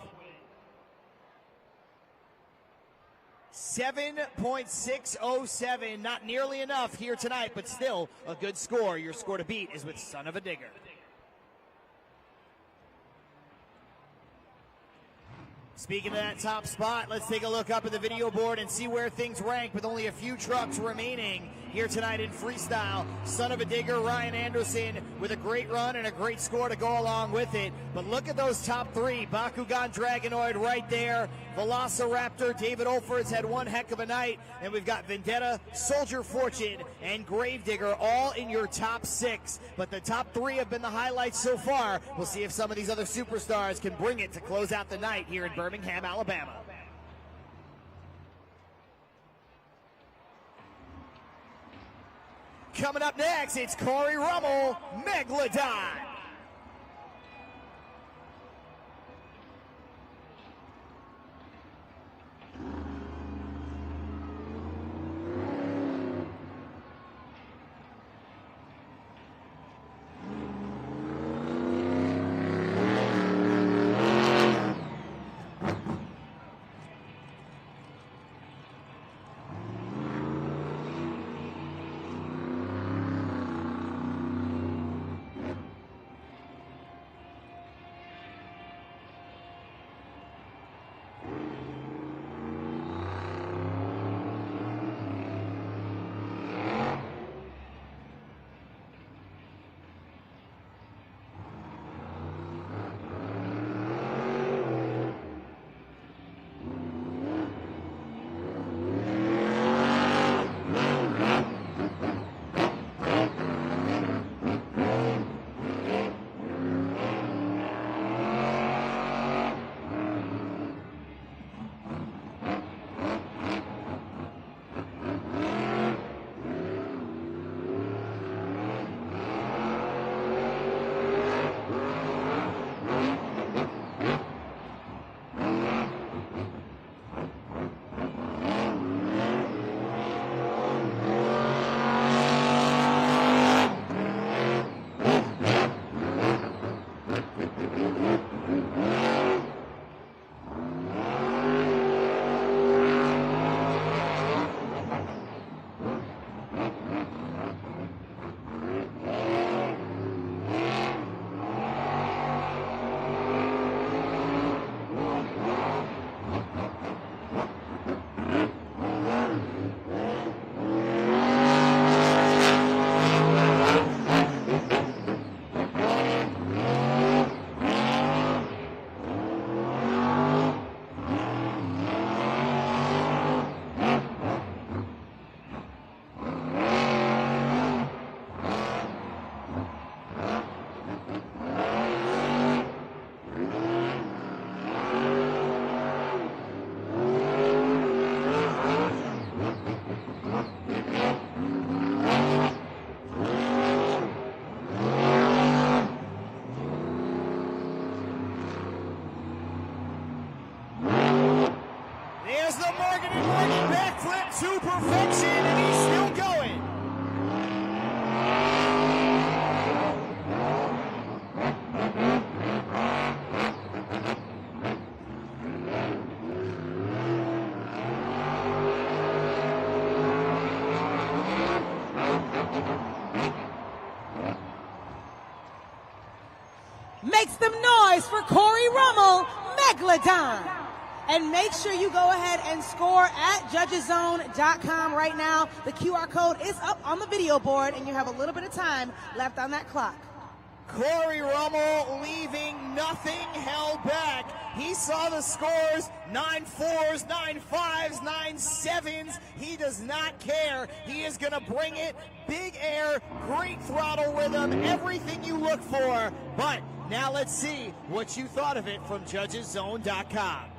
7.607, not nearly enough here tonight, but still a good score. Your score to beat is with Son of a Digger. Speaking of that top spot, let's take a look up at the video board and see where things rank with only a few trucks remaining here tonight in freestyle. Son of a Digger, Ryan Anderson with a great run and a great score to go along with it. But look at those top three. Bakugan Dragonoid right there. Velociraptor, David Olford's had one heck of a night. And we've got Vendetta, Soldier Fortune, and Gravedigger all in your top six. But the top three have been the highlights so far. We'll see if some of these other superstars can bring it to close out the night here in Birmingham, Alabama. Coming up next, it's Corey Rummel, Megalodon. does the Morgan and Morgan backflip to perfection, and he's still going. Make some noise for Corey Rummel, Megalodon. And make sure you go ahead and score at judgeszone.com right now. The QR code is up on the video board, and you have a little bit of time left on that clock. Corey Rummel leaving nothing held back. He saw the scores, 9 4s, 9 5s, 9 7s. He does not care. He is going to bring it. Big air, great throttle rhythm, everything you look for. But now let's see what you thought of it from judgeszone.com.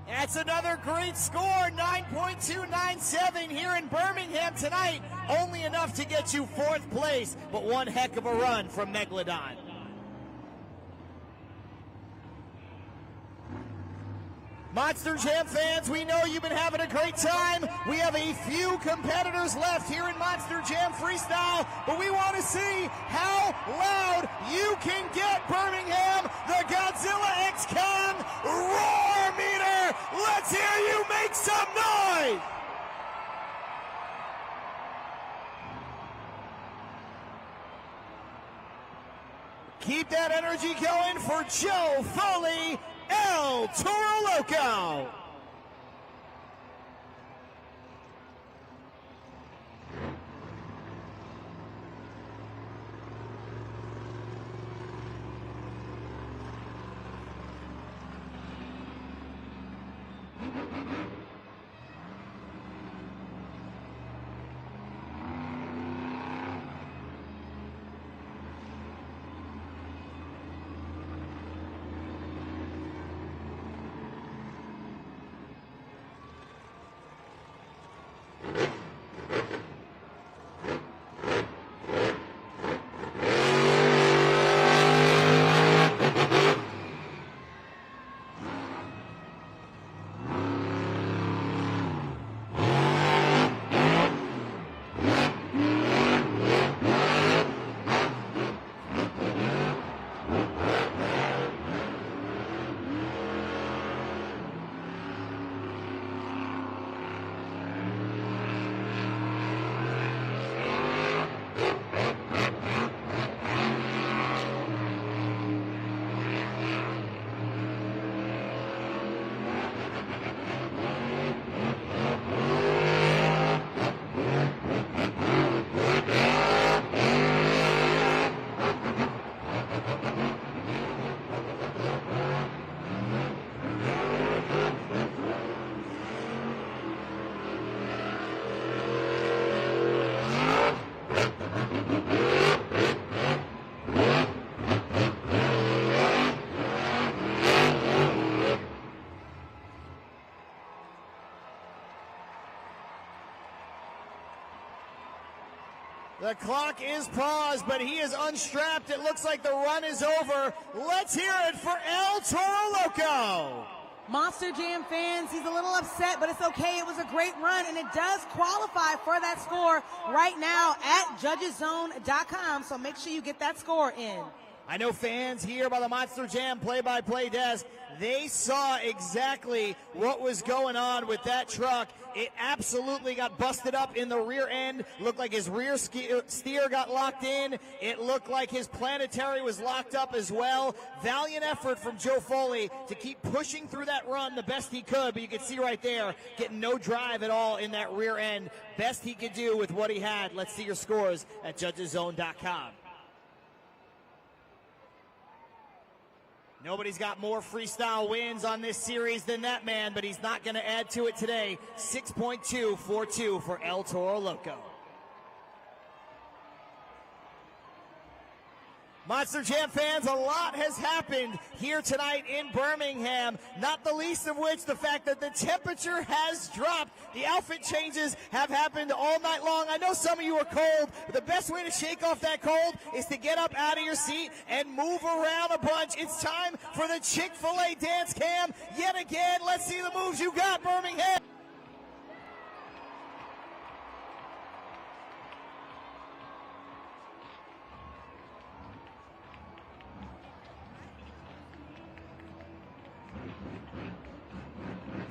That's another great score, 9.297 here in Birmingham tonight. Only enough to get you 4th place, but one heck of a run from Megalodon. Monster Jam fans, we know you've been having a great time. We have a few competitors left here in Monster Jam Freestyle, but we want to see how loud you can get Birmingham. The Godzilla X-Con roar meter. Let's hear you make some noise. Keep that energy going for Joe Foley, El Toro Loco. The clock is paused, but he is unstrapped. It looks like the run is over. Let's hear it for El Toro Loco. Monster Jam fans, he's a little upset, but it's okay. It was a great run, and it does qualify for that score right now at judgeszone.com, so make sure you get that score in. I know fans here by the Monster Jam play-by-play desk, they saw exactly what was going on with that truck. It absolutely got busted up in the rear end. Looked like his rear steer got locked in. It looked like his planetary was locked up as well. Valiant effort from Joe Foley to keep pushing through that run the best he could, but you can see right there, getting no drive at all in that rear end. Best he could do with what he had. Let's see your scores at judgeszone.com. Nobody's got more freestyle wins on this series than that man, but he's not going to add to it today. 6.242 for El Toro Loco. Monster Jam fans, a lot has happened here tonight in Birmingham, not the least of which the fact that the temperature has dropped. The outfit changes have happened all night long. I know some of you are cold, but the best way to shake off that cold is to get up out of your seat and move around a bunch. It's time for the Chick-fil-A dance cam yet again. Let's see the moves you got, Birmingham.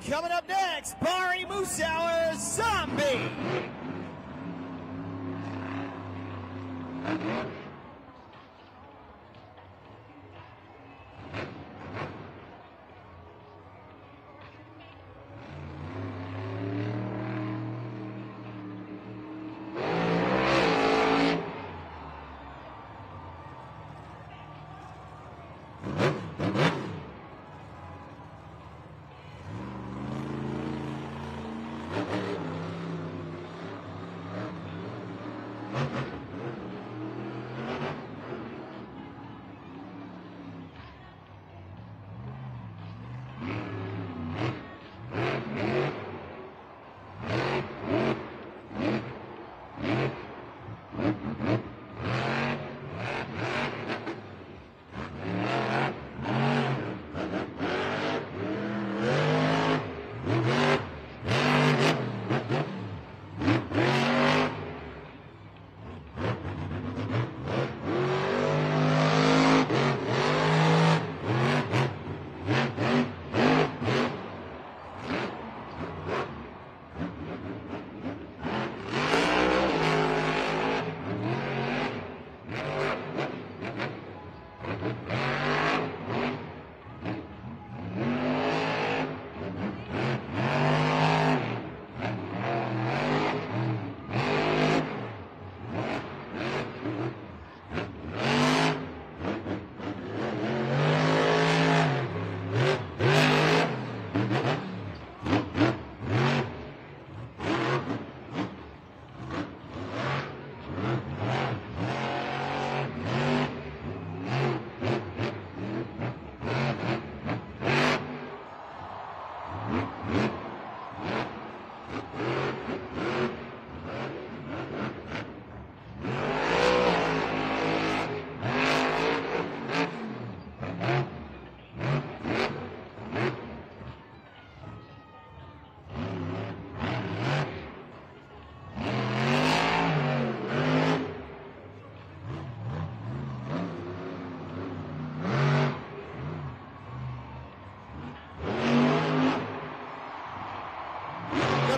Coming up next, Barry Moosauer, Zombie.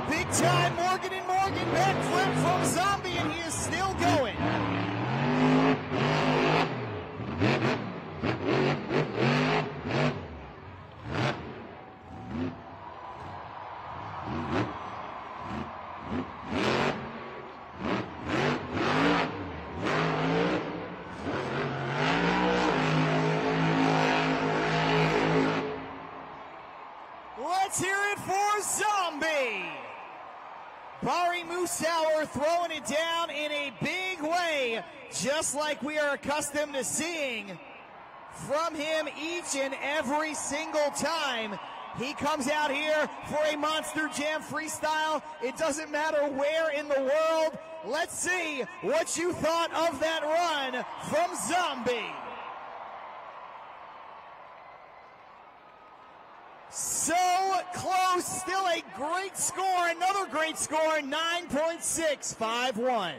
Big time Morgan and Morgan backflip from Zombie, and he is still going. Let's hear it for Zombie. Barry Moosauer throwing it down in a big way, just like we are accustomed to seeing from him each and every single time he comes out here for a Monster Jam freestyle. It doesn't matter where in the world. Let's see what you thought of that run from Zombie. So close, still a great score, another great score, 9.651.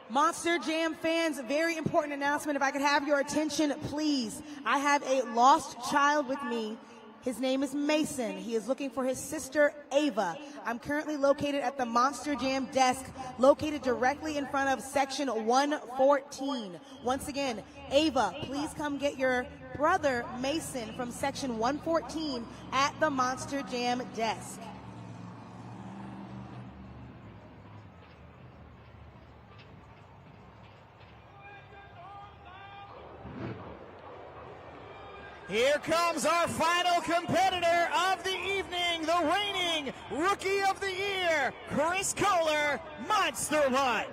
Monster Jam fans, very important announcement. If I could have your attention, please. I have a lost child with me. His name is Mason. He is looking for his sister, Ava. I'm currently located at the Monster Jam desk, located directly in front of section 114. Once again, Ava, please come get your brother, Mason, from section 114 at the Monster Jam desk. Here comes our final competitor of the evening, the reigning Rookie of the Year, Chris Kohler, Monster Mutt.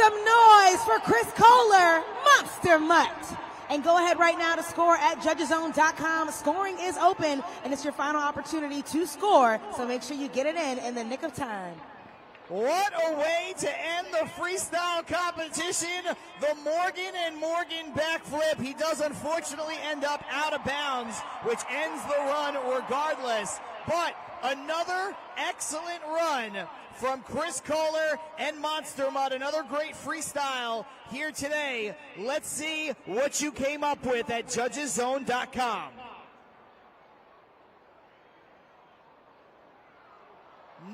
some noise for Chris Kohler, Monster Mutt. And go ahead right now to score at judgeszone.com. Scoring is open, and it's your final opportunity to score, so make sure you get it in the nick of time. What a way to end the freestyle competition. The Morgan and Morgan backflip. He does unfortunately end up out of bounds, which ends the run regardless. But another excellent run from Chris Kohler and Monster Mutt. Another great freestyle here today. Let's see what you came up with at judgeszone.com.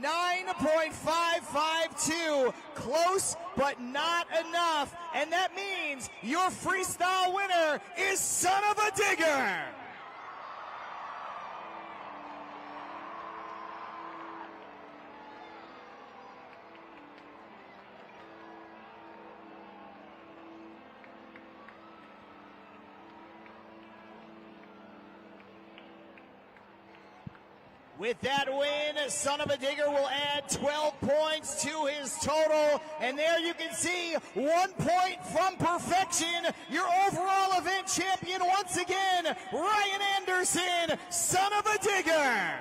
9.552, close but not enough, and that means your freestyle winner is Son of a Digger. With that win, Son of a Digger will add 12 points to his total. And there you can see 1 point from perfection. Your overall event champion once again, Ryan Anderson, Son of a Digger.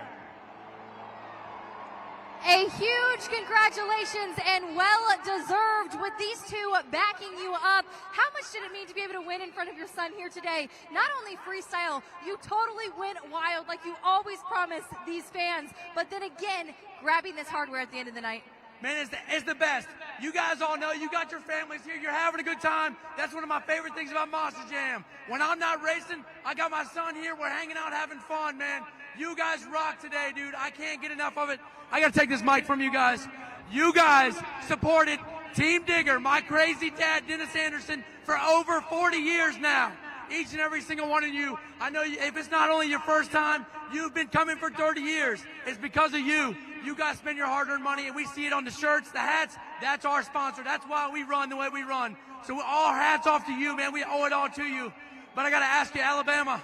A huge congratulations and well-deserved with these two backing you up. How much did it mean to be able to win in front of your son here today? Not only freestyle, you totally went wild like you always promise these fans, but then again, grabbing this hardware at the end of the night. Man, it's the best. You guys all know you got your families here. You're having a good time. That's one of my favorite things about Monster Jam. When I'm not racing, I got my son here. We're hanging out, having fun, man. You guys rock today, dude. I can't get enough of it. I got to take this mic from you guys. You guys supported Team Digger, my crazy dad, Dennis Anderson, for over 40 years now. Each and every single one of you. I know if it's not only your first time, you've been coming for 30 years. It's because of you. You guys spend your hard-earned money, and we see it on the shirts, the hats. That's our sponsor. That's why we run the way we run. So all hats off to you, man. We owe it all to you. But I got to ask you, Alabama,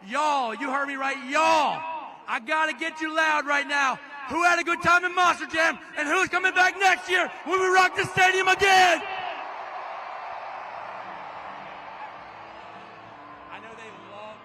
y'all, you heard me right, y'all, I got to get you loud right now. Who had a good time in Monster Jam, and who's coming back next year when we rock the stadium again? I know they love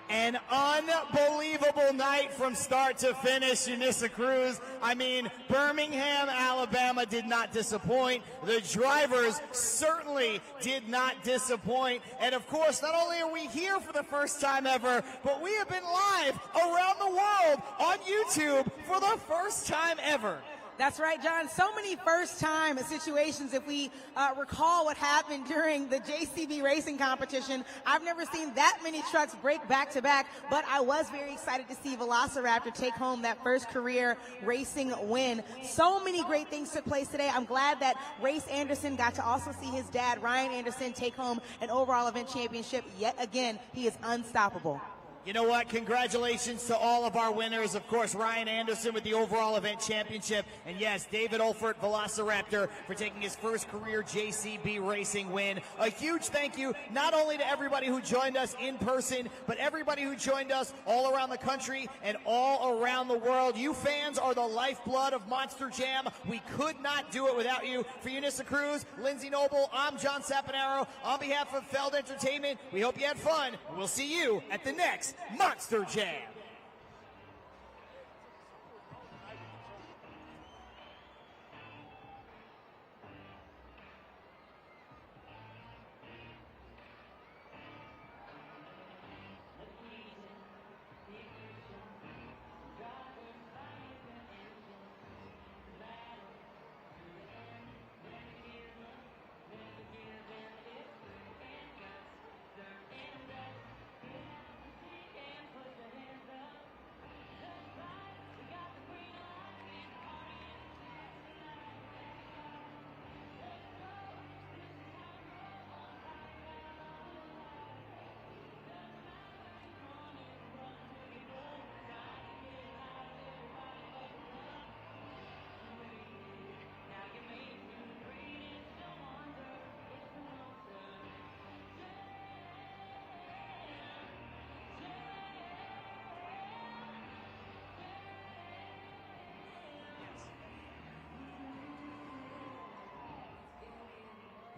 that. An unbelievable night from start to finish, Unissa Cruz. I mean, Birmingham, Alabama did not disappoint. The drivers certainly did not disappoint. And of course, not only are we here for the first time ever, but we have been live around the world on YouTube for the first time ever. That's right, John. So many first-time situations. If we recall what happened during the JCB racing competition, I've never seen that many trucks break back-to-back, but I was very excited to see Velociraptor take home that first career racing win. So many great things took place today. I'm glad that Race Anderson got to also see his dad, Ryan Anderson, take home an overall event championship. Yet again, he is unstoppable. You know what? Congratulations to all of our winners. Of course, Ryan Anderson with the overall event championship. And yes, David Olfert, Velociraptor, for taking his first career JCB racing win. A huge thank you not only to everybody who joined us in person, but everybody who joined us all around the country and all around the world. You fans are the lifeblood of Monster Jam. We could not do it without you. For Unissa Cruz, Lindsay Noble, I'm John Sapanaro. On behalf of Feld Entertainment, we hope you had fun. We'll see you at the next Monster Jam.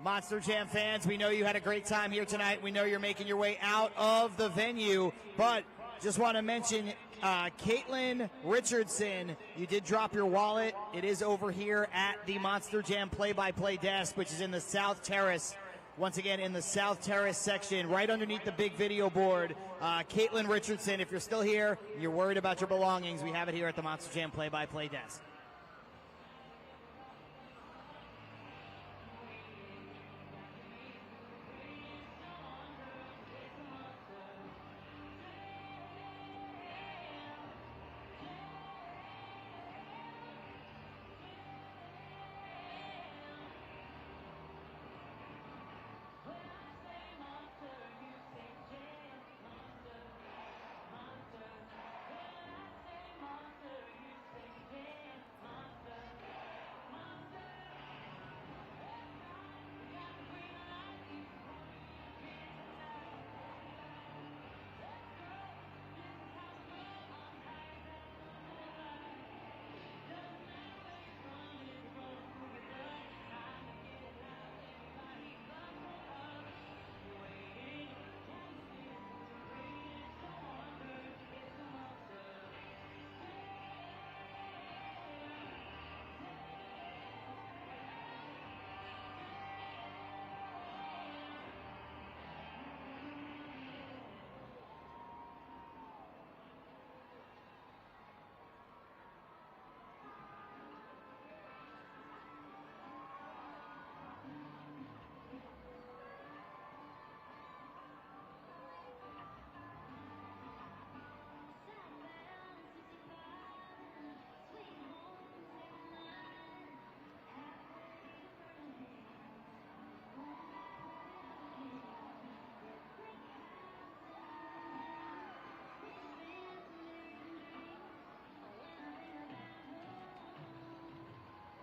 Monster Jam fans, we know you had a great time here tonight. We know you're making your way out of the venue, but just want to mention Caitlin Richardson, you did drop your wallet. It is over here at the Monster Jam play-by-play desk, which is in the South Terrace. Once again, in the South Terrace section, right underneath the big video board. Caitlin Richardson, if you're still here, you're worried about your belongings, we have it here at the Monster Jam play-by-play desk.